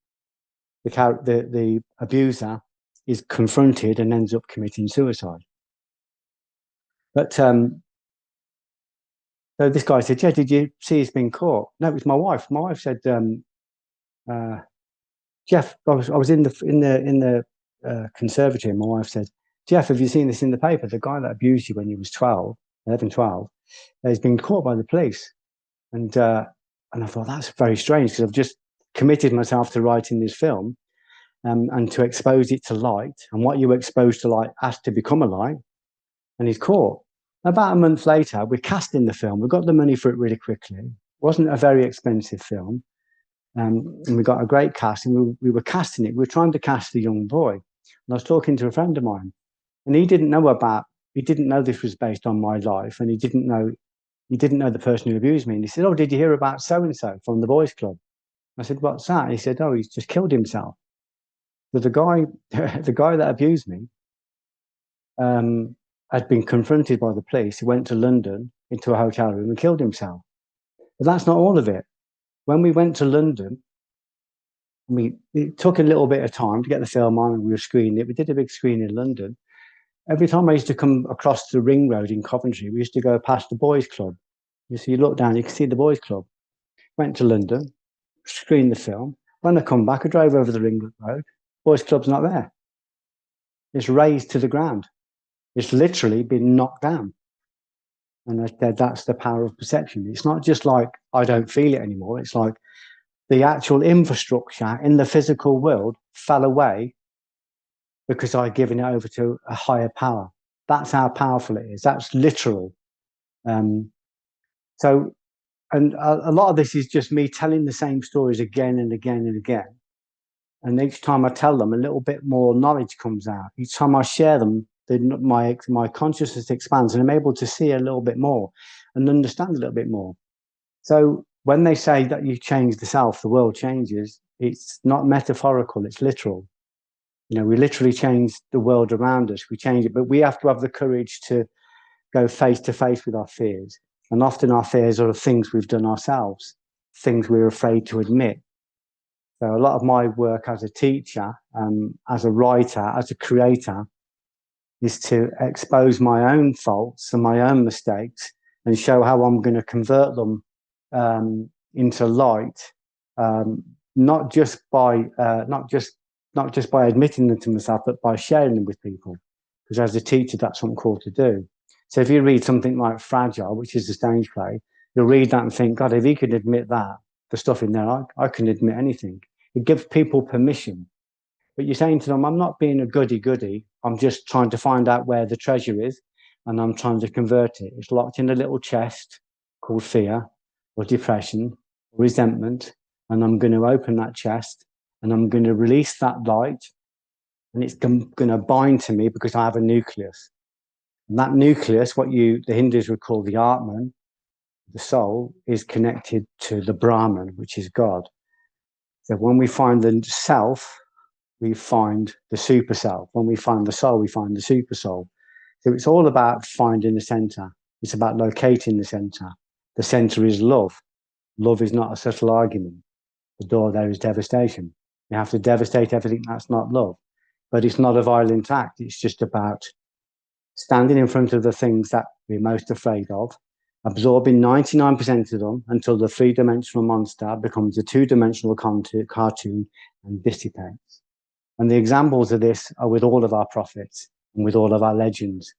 the abuser is confronted and ends up committing suicide. But so this guy said, "Yeah, did you see he's been caught?" No, it was my wife. My wife said, "Geoff, I was in the conservatory, and my wife said, 'Geoff, have you seen this in the paper? The guy that abused you when you was 11, 12, has been caught by the police.'" And I thought, that's very strange because I've just committed myself to writing this film and to expose it to light. And what you expose to light has to become a light. And he's caught. About a month later, we're casting the film. We got the money for it really quickly. It wasn't a very expensive film. And we got a great cast, and we were casting it. We were trying to cast the young boy. And I was talking to a friend of mine, and he didn't know this was based on my life, and he didn't know the person who abused me. And he said, "Oh, did you hear about so-and-so from the boys' club?" I said, "What's that?" He said, "Oh, he's just killed himself." But the guy that abused me had been confronted by the police. He went to London into a hotel room and killed himself. But that's not all of it. When we went to London, it took a little bit of time to get the film on, and we were screening it. We did a big screen in London. Every time I used to come across the ring road in Coventry, we used to go past the boys' club. You look down, you can see the boys' club. Went to London, screened the film. When I come back, I drove over the ring road. Boys' club's not there. It's razed to the ground. It's literally been knocked down. And I said, that's the power of perception. It's not just like I don't feel it anymore. It's like the actual infrastructure in the physical world fell away because I'd given it over to a higher power. That's how powerful it is. That's literal. And a lot of this is just me telling the same stories again and again and again. And each time I tell them, a little bit more knowledge comes out. Each time I share them, my consciousness expands, and I'm able to see a little bit more and understand a little bit more. So when they say that you change the self, the world changes, it's not metaphorical, it's literal. You know, we literally change the world around us, we change it, but we have to have the courage to go face to face with our fears. And often our fears are of things we've done ourselves, things we're afraid to admit. So a lot of my work as a teacher, as a writer, as a creator, is to expose my own faults and my own mistakes and show how I'm going to convert them into light, not just by admitting them to myself, but by sharing them with people. Because as a teacher, that's what I'm called to do. So if you read something like Fragile, which is a stage play, you'll read that and think, God, if he could admit that, the stuff in there, I can admit anything. It gives people permission. But you're saying to them, I'm not being a goody-goody. I'm just trying to find out where the treasure is, and I'm trying to convert it. It's locked in a little chest called fear or depression or resentment, and I'm going to open that chest, and I'm going to release that light, and it's going to bind to me because I have a nucleus. And that nucleus, what the Hindus would call the Atman, the soul, is connected to the Brahman, which is God. So when we find the self, we find the super self. When we find the soul, we find the super soul. So it's all about finding the center. It's about locating the center. The center is love. Love is not a subtle argument. The door there is devastation. You have to devastate everything that's not love. But it's not a violent act. It's just about standing in front of the things that we're most afraid of, absorbing 99% of them until the three-dimensional monster becomes a two-dimensional cartoon and dissipates. And the examples of this are with all of our prophets and with all of our legends.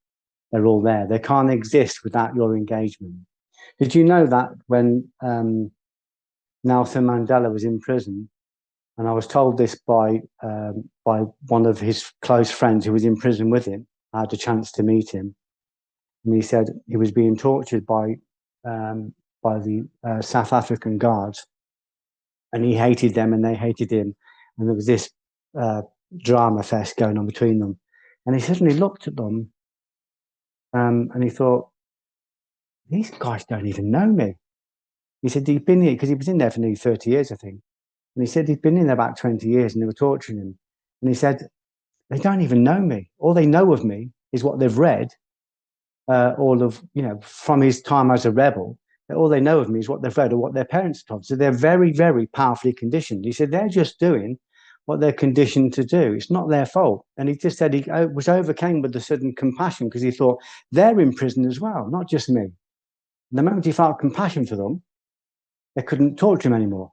They're all there. They can't exist without your engagement. Did you know that when Nelson Mandela was in prison, and I was told this by one of his close friends who was in prison with him. I had a chance to meet him, and he said he was being tortured by the South African guards, and he hated them and they hated him, and there was this drama fest going on between them. And he suddenly looked at them, and he thought, these guys don't even know me. He said he'd been here because he was in there for nearly 30 years, I think. And he said he'd been in there about 20 years and they were torturing him. And he said, they don't even know me. All they know of me is what they've read, from his time as a rebel. All they know of me is what they've read or what their parents told. So they're very, very powerfully conditioned. He said they're just doing what they're conditioned to do. It's not their fault. And he just said he was overcome with a sudden compassion because he thought they're in prison as well, not just me. And the moment he felt compassion for them, they couldn't torture him anymore.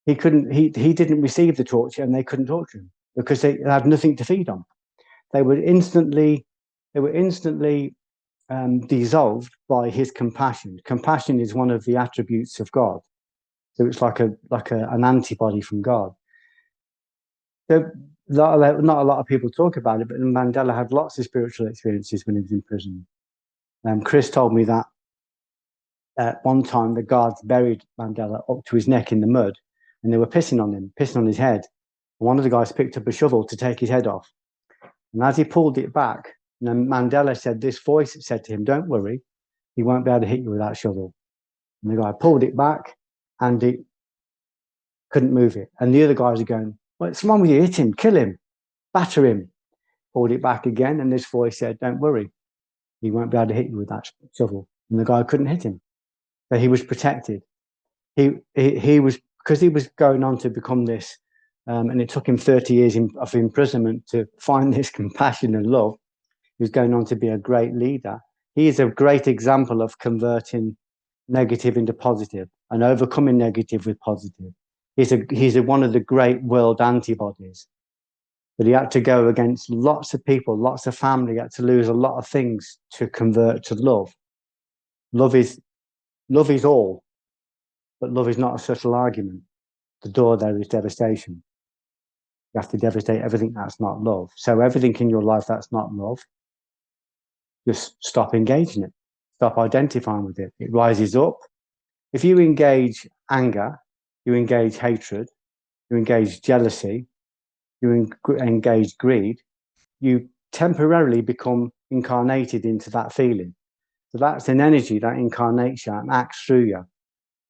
He didn't receive the torture and they couldn't torture him because they had nothing to feed on. They were instantly dissolved by his compassion. Compassion is one of the attributes of God. So it's like an antibody from God. So not a lot of people talk about it, but Mandela had lots of spiritual experiences when he was in prison. Chris told me that at one time the guards buried Mandela up to his neck in the mud, and they were pissing on his head. And one of the guys picked up a shovel to take his head off. And as he pulled it back, Mandela said, this voice said to him, don't worry, he won't be able to hit you with that shovel. And the guy pulled it back and he couldn't move it. And the other guys are going, what's wrong with you? Hit him, kill him, batter him. Pulled it back again. And this voice said, don't worry, he won't be able to hit you with that shovel. And the guy couldn't hit him. So he was protected. He was, because he was going on to become this, and it took him 30 years of imprisonment to find this compassion and love. He was going on to be a great leader. He is a great example of converting negative into positive and overcoming negative with positive. He's one of the great world antibodies. But he had to go against lots of people, lots of family. He had to lose a lot of things to convert to love. Love is all, but love is not a subtle argument. The door there is devastation. You have to devastate everything that's not love. So everything in your life that's not love, just stop engaging it. Stop identifying with it. It rises up. If you engage anger, you engage hatred, you engage jealousy, you engage greed, you temporarily become incarnated into that feeling. So that's an energy that incarnates you and acts through you.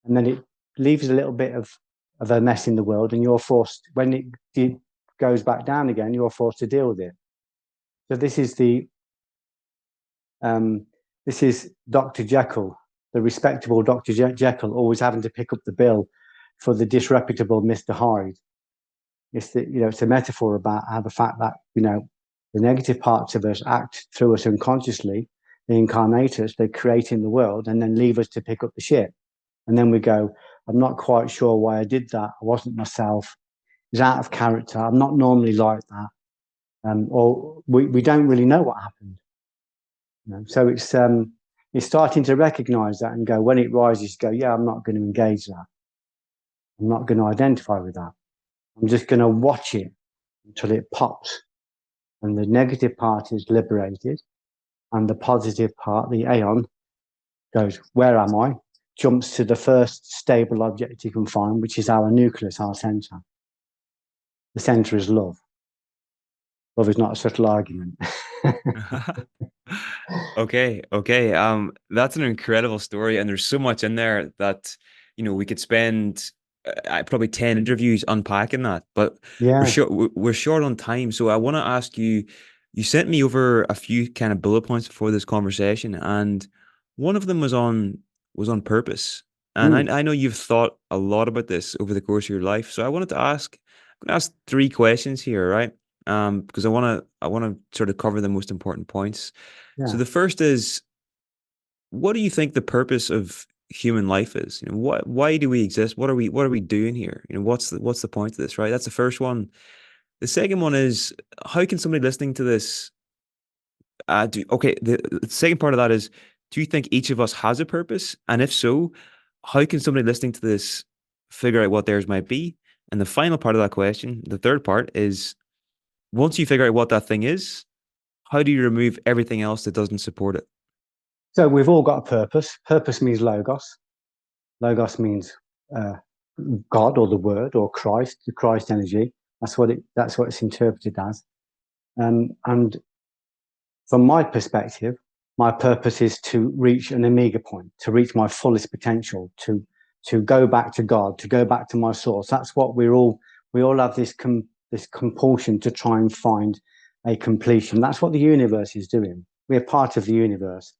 And then it leaves a little bit of a mess in the world, and you're forced, when it goes back down again, you're forced to deal with it. So this is Dr. Jekyll, the respectable Dr. Jekyll, always having to pick up the bill for the disreputable Mr. Hyde. It's a metaphor about how the fact that, the negative parts of us act through us unconsciously, they incarnate us, they create in the world, and then leave us to pick up the shit. And then we go, I'm not quite sure why I did that. I wasn't myself. It's out of character. I'm not normally like that. Or we don't really know what happened. So it's starting to recognize that and go, when it rises, go, yeah, I'm not going to engage that. I'm not going to identify with that. I'm just going to watch it until it pops. And the negative part is liberated. And the positive part, the aeon, goes, where am I? Jumps to the first stable object you can find, which is our nucleus, our center. The center is love. Love is not a subtle argument. Okay. That's an incredible story, and there's so much in there that we could spend probably 10 interviews unpacking that. But Yeah. we're short on time, so I want to ask you. You sent me over a few kind of bullet points before this conversation, and one of them was on purpose. And I know you've thought a lot about this over the course of your life, so I wanted to ask. I'm going to ask three questions here, right? Because I want to sort of cover the most important points. So Yeah. the first is, what do you think the purpose of human life is? Why do we exist? What are we doing here? What's the point of this, right? That's the first one. The second one is, how can somebody listening to this the second part of that is, do you think each of us has a purpose? And if so, how can somebody listening to this figure out what theirs might be? And the final part of that question, the third part is, once you figure out what that thing is, how do you remove everything else that doesn't support it? So we've all got a purpose. Purpose means logos. Logos means uh, God or the Word or Christ, the Christ energy. That's what it's interpreted as. And from my perspective, my purpose is to reach an omega point, to reach my fullest potential, to go back to God, to go back to my source. That's what we all have this compulsion to try and find a completion. That's what the universe is doing. We're part of the universe.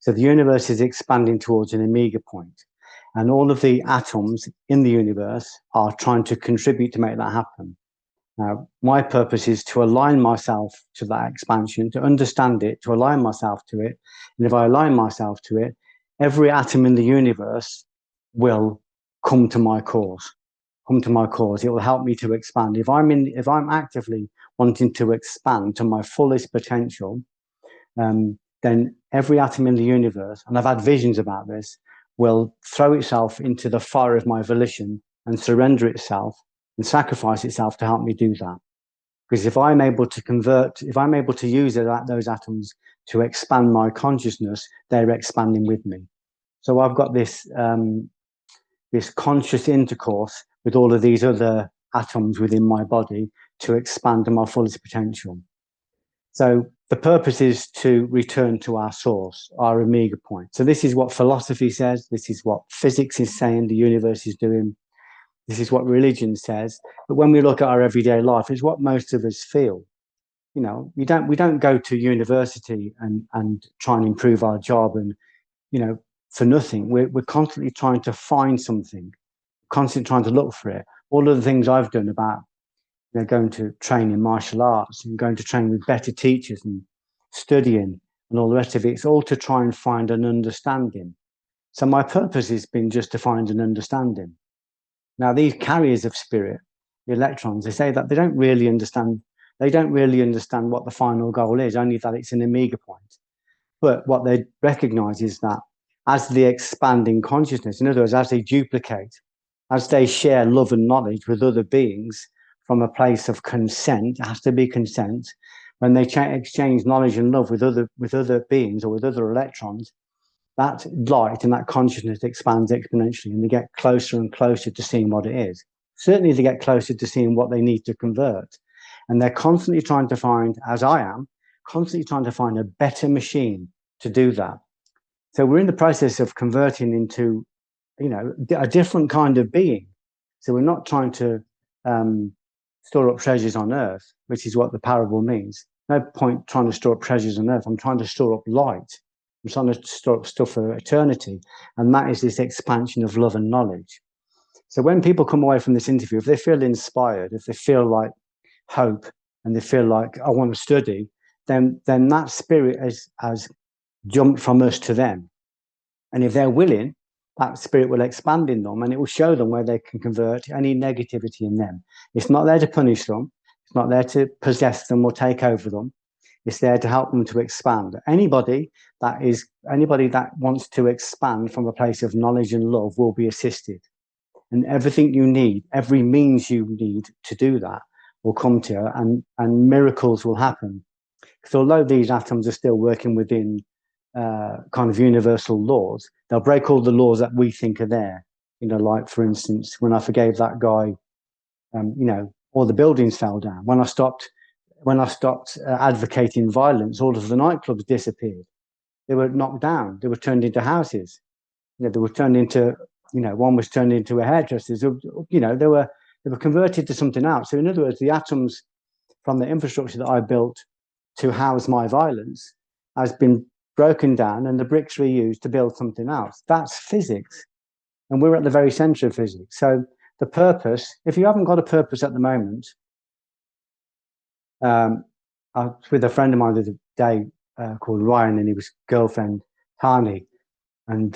So the universe is expanding towards an omega point, and all of the atoms in the universe are trying to contribute to make that happen. Now, my purpose is to align myself to that expansion, to understand it, to align myself to it. And if I align myself to it, every atom in the universe will come to my cause. It will help me to expand. If I'm actively wanting to expand to my fullest potential, then every atom in the universe, and I've had visions about this, will throw itself into the fire of my volition and surrender itself and sacrifice itself to help me do that. Because if I'm able to use those atoms to expand my consciousness, they're expanding with me. So I've got this conscious intercourse with all of these other atoms within my body to expand to my fullest potential. So the purpose is to return to our source, our omega point. So this is what philosophy says. This is what physics is saying the universe is doing. This is what religion says. But when we look at our everyday life, it's what most of us feel. We don't go to university and try and improve our job and, for nothing. We're constantly trying to find something, constantly trying to look for it. All of the things I've done about going to train in martial arts and going to train with better teachers and studying and all the rest of it, it's all to try and find an understanding. So my purpose has been just to find an understanding. Now, these carriers of spirit, the electrons, they say that they don't really understand what the final goal is, only that it's an omega point. But what they recognize is that as they expand in consciousness, in other words, as they duplicate, as they share love and knowledge with other beings from a place of consent, it has to be consent. When they exchange knowledge and love with other beings or with other electrons, that light and that consciousness expands exponentially, and they get closer and closer to seeing what it is. Certainly, they get closer to seeing what they need to convert. And they're constantly trying to find, as I am, constantly trying to find a better machine to do that. So we're in the process of converting into, a different kind of being. So we're not trying to store up treasures on earth, which is what the parable means. No point trying to store up treasures on earth. I'm trying to store up light. I'm trying to store up stuff for eternity. And that is this expansion of love and knowledge. So when people come away from this interview, if they feel inspired, if they feel like hope, and they feel like, I want to study, then that spirit has jumped from us to them. And if they're willing, that spirit will expand in them, and it will show them where they can convert any negativity in them. It's not there to punish them. It's not there to possess them or take over them. It's there to help them to expand. Anybody that wants to expand from a place of knowledge and love will be assisted. And everything you need, every means you need to do that will come to you, and miracles will happen. Because although these atoms are still working within kind of universal laws, they'll break all the laws that we think are there. Like, for instance, when I forgave that guy, all the buildings fell down. When I stopped advocating violence, all of the nightclubs disappeared. They were knocked down. They were turned into houses. They were turned into, one was turned into a hairdresser's. They were converted to something else. So in other words, the atoms from the infrastructure that I built to house my violence has been broken down, and the bricks reused to build something else. That's physics. And we're at the very center of physics. So the purpose, if you haven't got a purpose at the moment, I was with a friend of mine the other day called Ryan, and his girlfriend, Tani. And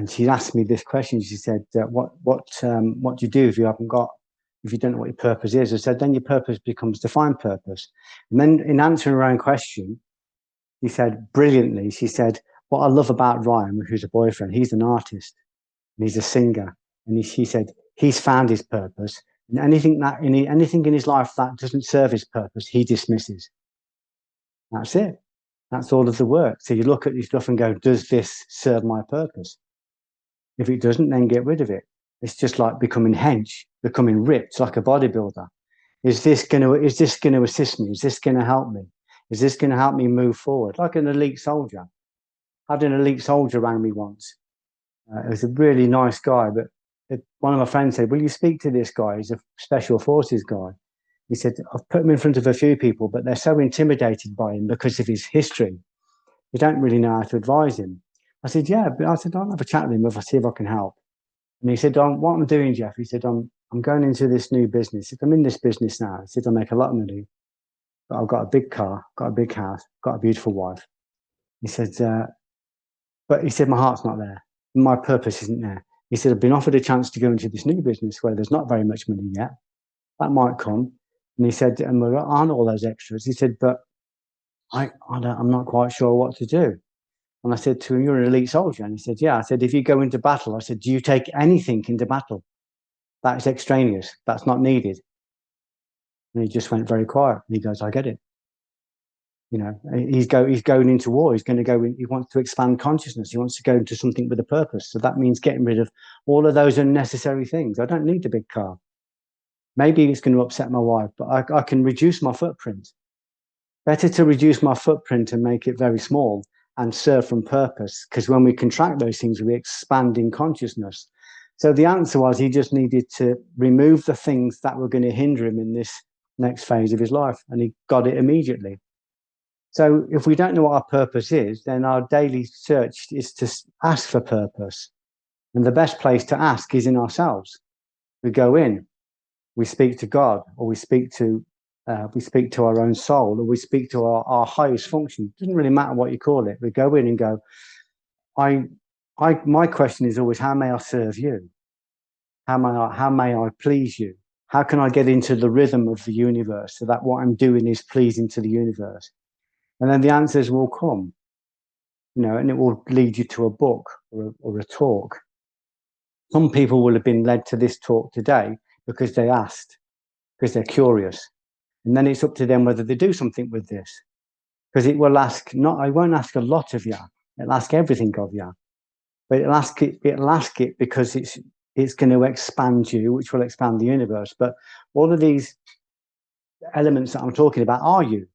she asked me this question. She said, what do you do if you don't know what your purpose is? I said, then your purpose becomes defined purpose. And then in answering her own question, she said brilliantly, she said, what I love about Ryan, who's a boyfriend, he's an artist and he's a singer. And she said, he's found his purpose, and anything in his life that doesn't serve his purpose, he dismisses. That's it. That's all of the work. So you look at this stuff and go, does this serve my purpose? If it doesn't, then get rid of it. It's just like becoming hench, becoming ripped, like a bodybuilder. Is this going to assist me? Is this going to help me? Is this going to help me move forward? Like an elite soldier. I had an elite soldier around me once. It was a really nice guy, but one of my friends said, will you speak to this guy? He's a special forces guy. He said, I've put him in front of a few people, but they're so intimidated by him because of his history. They don't really know how to advise him. I said, yeah, but I said, I'll have a chat with him if I see if I can help. And he said, what I'm doing, Geoff, he said, I'm going into this new business. He said, I'm in this business now. He said, I make a lot of money, but I've got a big car, got a big house, got a beautiful wife. He said, but he said, my heart's not there. My purpose isn't there. He said, I've been offered a chance to go into this new business where there's not very much money yet. That might come. And he said, and we're on all those extras. He said, but I'm not quite sure what to do. And I said to him, you're an elite soldier. And he said, yeah. I said, if you go into battle, I said, do you take anything into battle? That is extraneous. That's not needed. And he just went very quiet. And he goes, I get it. He's going into war. He's going to go in, he wants to expand consciousness. He wants to go into something with a purpose. So that means getting rid of all of those unnecessary things. I don't need a big car. Maybe it's going to upset my wife, but I can reduce my footprint. Better to reduce my footprint and make it very small and serve from purpose, because when we contract those things, we expand in consciousness. So the answer was he just needed to remove the things that were going to hinder him in this next phase of his life, and he got it immediately. So if we don't know what our purpose is, then our daily search is to ask for purpose. And the best place to ask is in ourselves. We go in, we speak to God, or we speak to our own soul, or we speak to our highest function. It doesn't really matter what you call it. We go in and go, my question is always, how may I serve you? How may I please you? How can I get into the rhythm of the universe so that what I'm doing is pleasing to the universe? And then the answers will come, and it will lead you to a book or a talk. Some people will have been led to this talk today because they asked, because they're curious. And then it's up to them whether they do something with this. Because it won't ask a lot of you. It'll ask everything of you. But it'll ask it because it's going to expand you, which will expand the universe. But all of these elements that I'm talking about are you.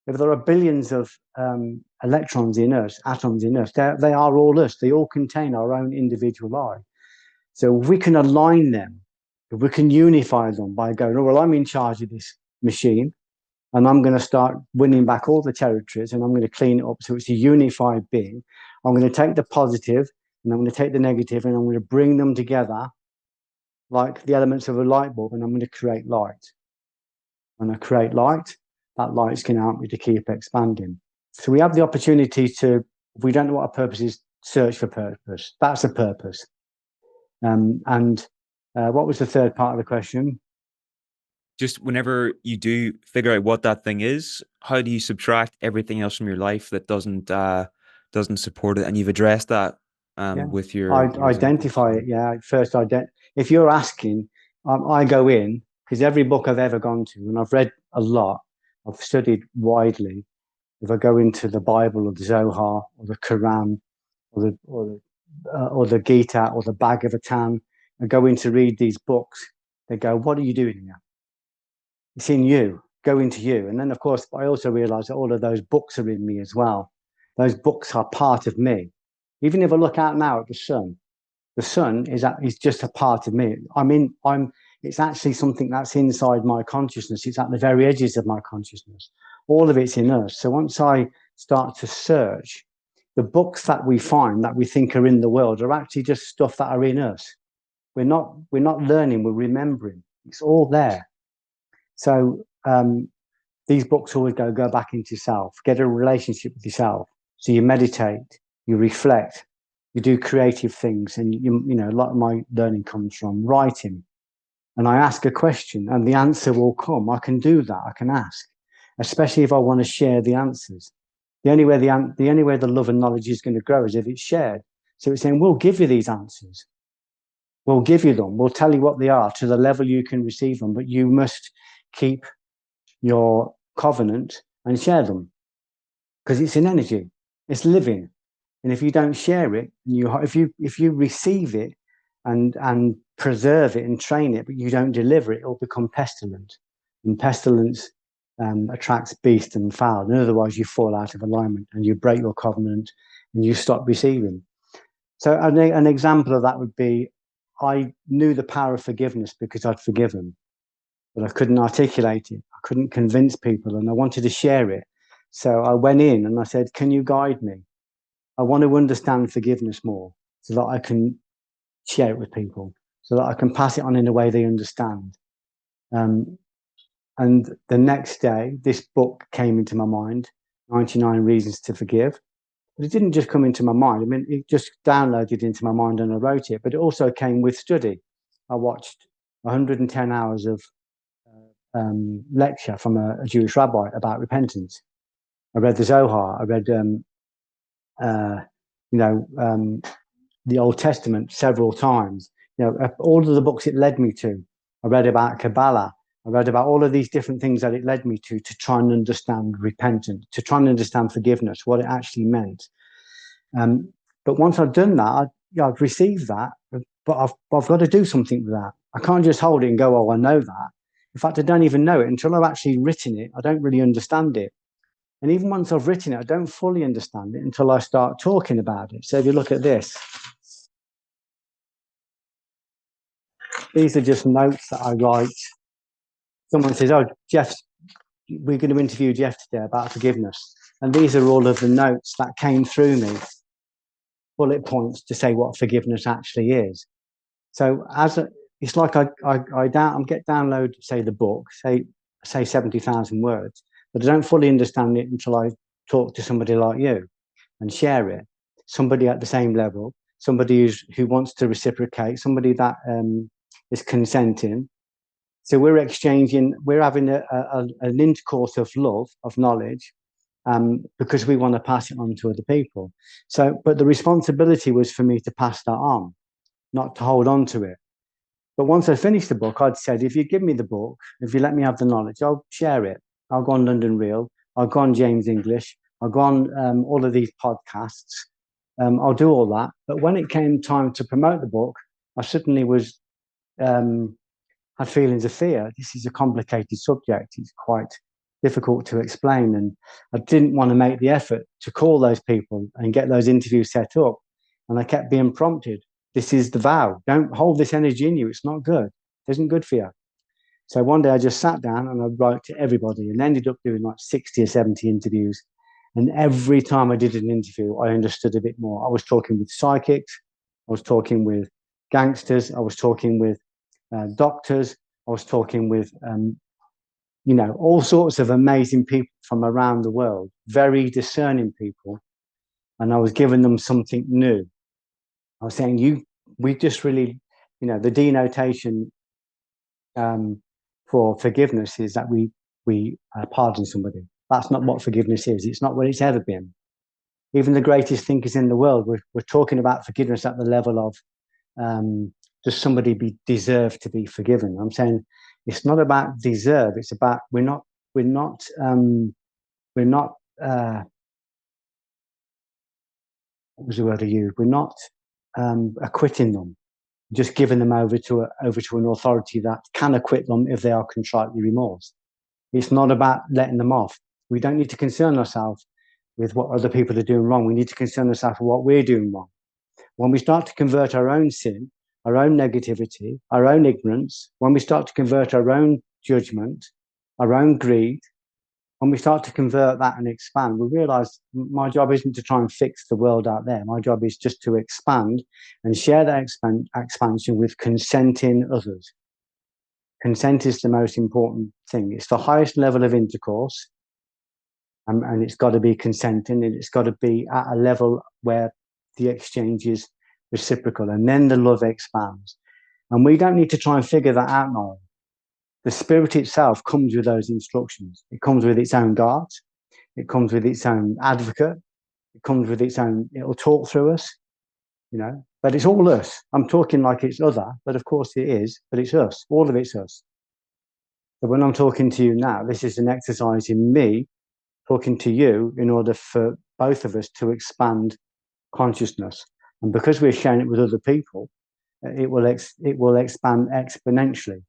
If there are billions of electrons in us, atoms in us, they are all us. They all contain our own individual I. So if we can align them, if we can unify them by going, oh, well, I'm in charge of this machine, and I'm going to start winning back all the territories, and I'm going to clean it up so it's a unified being. I'm going to take the positive, and I'm going to take the negative, and I'm going to bring them together like the elements of a light bulb, and I'm going to create light. When I create light, that light's going to help me to keep expanding. So we have the opportunity to, if we don't know what our purpose is, search for purpose. That's a purpose. What was the third part of the question? Just whenever you do figure out what that thing is, how do you subtract everything else from your life that doesn't support it? And you've addressed that Yeah, with I your examples. identify it. Yeah, first if you're asking, I go in because every book I've ever gone to, and I've read a lot, I've studied widely. If I go into the Bible or the Zohar or the Quran or the Gita or the Bhagavatam, I go in to read these books. They go, "What are you doing here? It's in you. Go into you." And then, of course, I also realize that all of those books are in me as well. Those books are part of me. Even if I look out now at the sun is just a part of me. It's actually something that's inside my consciousness. It's at the very edges of my consciousness. All of it's in us. So once I start to search, the books that we find that we think are in the world are actually just stuff that are in us. We're not learning, we're remembering. It's all there. So these books always go back into yourself, get a relationship with yourself. So you meditate, you reflect, you do creative things, and a lot of my learning comes from writing. And I ask a question, and the answer will come. I can do that. I can ask, especially if I want to share the answers. The only way the love and knowledge is going to grow is if it's shared. So it's saying, we'll give you these answers. We'll give you them. We'll tell you what they are to the level you can receive them, but you must keep your covenant and share them because it's an energy. It's living. And if you don't share it, if you receive it and preserve it and train it, but you don't deliver it, it'll become pestilent. And pestilence attracts beast and foul. And otherwise, you fall out of alignment and you break your covenant and you stop receiving. So an example of that would be, I knew the power of forgiveness because I'd forgiven, but I couldn't articulate it. I couldn't convince people, and I wanted to share it. So I went in and I said, "Can you guide me? I want to understand forgiveness more so that I can share it with people, so that I can pass it on in a way they understand." And the next day, this book came into my mind, 99 Reasons to Forgive. But it didn't just come into my mind. I mean, it just downloaded into my mind and I wrote it, but it also came with study. I watched 110 hours of lecture from a Jewish rabbi about repentance. I read the Zohar. I read, the Old Testament several times. All of the books it led me to. I read about Kabbalah. I read about all of these different things that it led me to try and understand repentance, to try and understand forgiveness, what it actually meant. But once I've done that, I've received that, but I've got to do something with that. I can't just hold it and go, "Oh, I know that." In fact, I don't even know it until I've actually written it. I don't really understand it. And even once I've written it, I don't fully understand it until I start talking about it. So if you look at this, these are just notes that I write. Someone says, "Oh, we're going to interview Geoff today about forgiveness." And these are all of the notes that came through me, bullet points to say what forgiveness actually is. So it's like I get download, say the book, say 70,000 words, but I don't fully understand it until I talk to somebody like you and share it. Somebody at the same level, somebody who wants to reciprocate, somebody that is consenting. So we're having an intercourse of love, of knowledge, because we want to pass it on to other people. So, but the responsibility was for me to pass that on, not to hold on to it. But once I finished the book, I'd said, if you give me the book, if you let me have the knowledge, I'll share it. I'll go on London Real. I'll go on James English. I'll go on all of these podcasts. I'll do all that. But when it came time to promote the book, I suddenly had feelings of fear. This is a complicated subject. It's quite difficult to explain. And I didn't want to make the effort to call those people and get those interviews set up. And I kept being prompted. This is the vow. Don't hold this energy in you. It's not good. It isn't good for you. So one day I just sat down and I wrote to everybody and ended up doing like 60 or 70 interviews. And every time I did an interview, I understood a bit more. I was talking with psychics. I was talking with gangsters. I was talking with doctors. I was talking with, all sorts of amazing people from around the world, very discerning people. And I was giving them something new. I was saying, we just really, the denotation for forgiveness is that we pardon somebody. That's not what forgiveness is. It's not what it's ever been. Even the greatest thinkers in the world, we're talking about forgiveness at the level of does somebody deserve to be forgiven? I'm saying it's not about deserve. It's about we're not what was the word I used? We're not acquitting them, just giving them over to an authority that can acquit them if they are contritely remorse. It's not about letting them off. We don't need to concern ourselves with what other people are doing wrong. We need to concern ourselves with what we're doing wrong. When we start to convert our own sin, our own negativity, our own ignorance, when we start to convert our own judgment, our own greed, when we start to convert that and expand, we realize my job isn't to try and fix the world out there. My job is just to expand and share that expansion with consenting others. Consent is the most important thing. It's the highest level of intercourse, and it's got to be consenting, and it's got to be at a level where the exchange is reciprocal, and then the love expands. And we don't need to try and figure that out now. The spirit itself comes with those instructions. It comes with its own guard. It comes with its own advocate. It comes with its own, it'll talk through us, but it's all us. I'm talking like it's other, but of course it is, but it's us. All of it's us. So when I'm talking to you now, this is an exercise in me talking to you in order for both of us to expand consciousness. And because we're sharing it with other people, it will expand exponentially.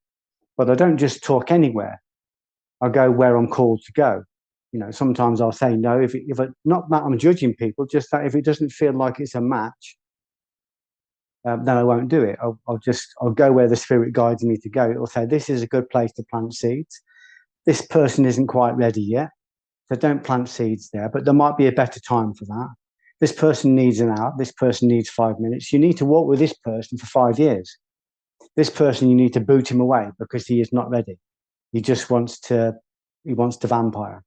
But I don't just talk anywhere. I go where I'm called to go. Sometimes I'll say no if not that I'm judging people, just that if it doesn't feel like it's a match, then I won't do it. I'll go where the spirit guides me to go. It'll say this is a good place to plant seeds. This person isn't quite ready yet, so don't plant seeds there. But there might be a better time for that. This person needs an hour. This person needs 5 minutes. You need to walk with this person for 5 years. This person, you need to boot him away because he is not ready. He wants to vampire.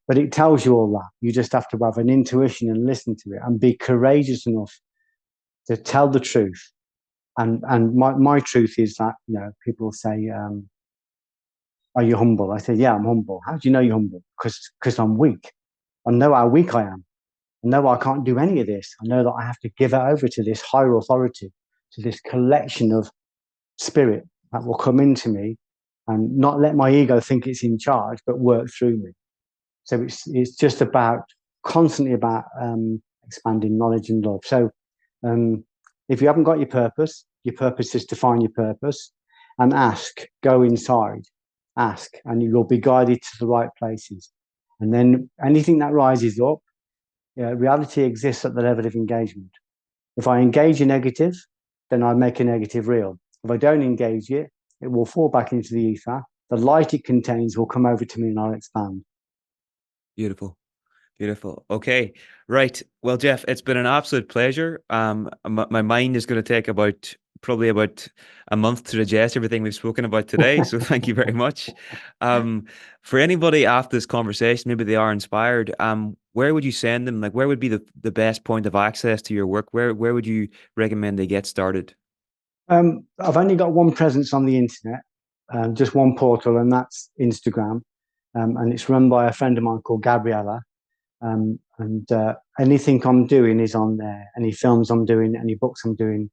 But it tells you all that. You just have to have an intuition and listen to it and be courageous enough to tell the truth. And my truth is that, people say, are you humble? I say, yeah, I'm humble. How do you know you're humble? Because I'm weak. I know how weak I am. I know I can't do any of this. I know that I have to give it over to this higher authority, to this collection of spirit that will come into me and not let my ego think it's in charge, but work through me. So it's just constantly about expanding knowledge and love. So if you haven't got your purpose is to find your purpose and go inside, ask, and you'll be guided to the right places. And then anything that rises up, reality exists at the level of engagement. If I engage a negative, then I make a negative real. If I don't engage it, it will fall back into the ether. The light it contains will come over to me and I'll expand. Beautiful. Beautiful. Okay. Right. Well, Geoff, it's been an absolute pleasure. My mind is going to take probably about a month to digest everything we've spoken about today. So thank you very much. For anybody after this conversation, maybe they are inspired. Where would you send them? Like, where would be the best point of access to your work? Where would you recommend they get started? I've only got one presence on the internet, just one portal, and that's Instagram. And it's run by a friend of mine called Gabriella. And anything I'm doing is on there. Any films I'm doing, any books I'm doing,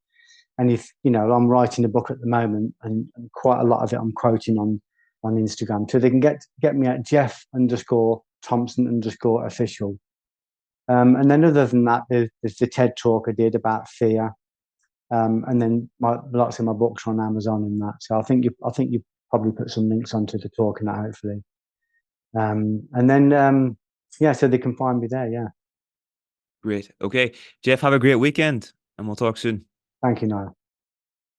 I'm writing a book at the moment, and quite a lot of it I'm quoting on Instagram. So they can get me at Geoff_Thompson_official. And then other than that, there's the TED talk I did about fear. And then lots of my books are on Amazon and that. So I think you probably put some links onto the talk and that, hopefully. And then yeah, so they can find me there. Yeah, Great. Okay. Geoff, have a great weekend and we'll talk soon. thank you, Niall.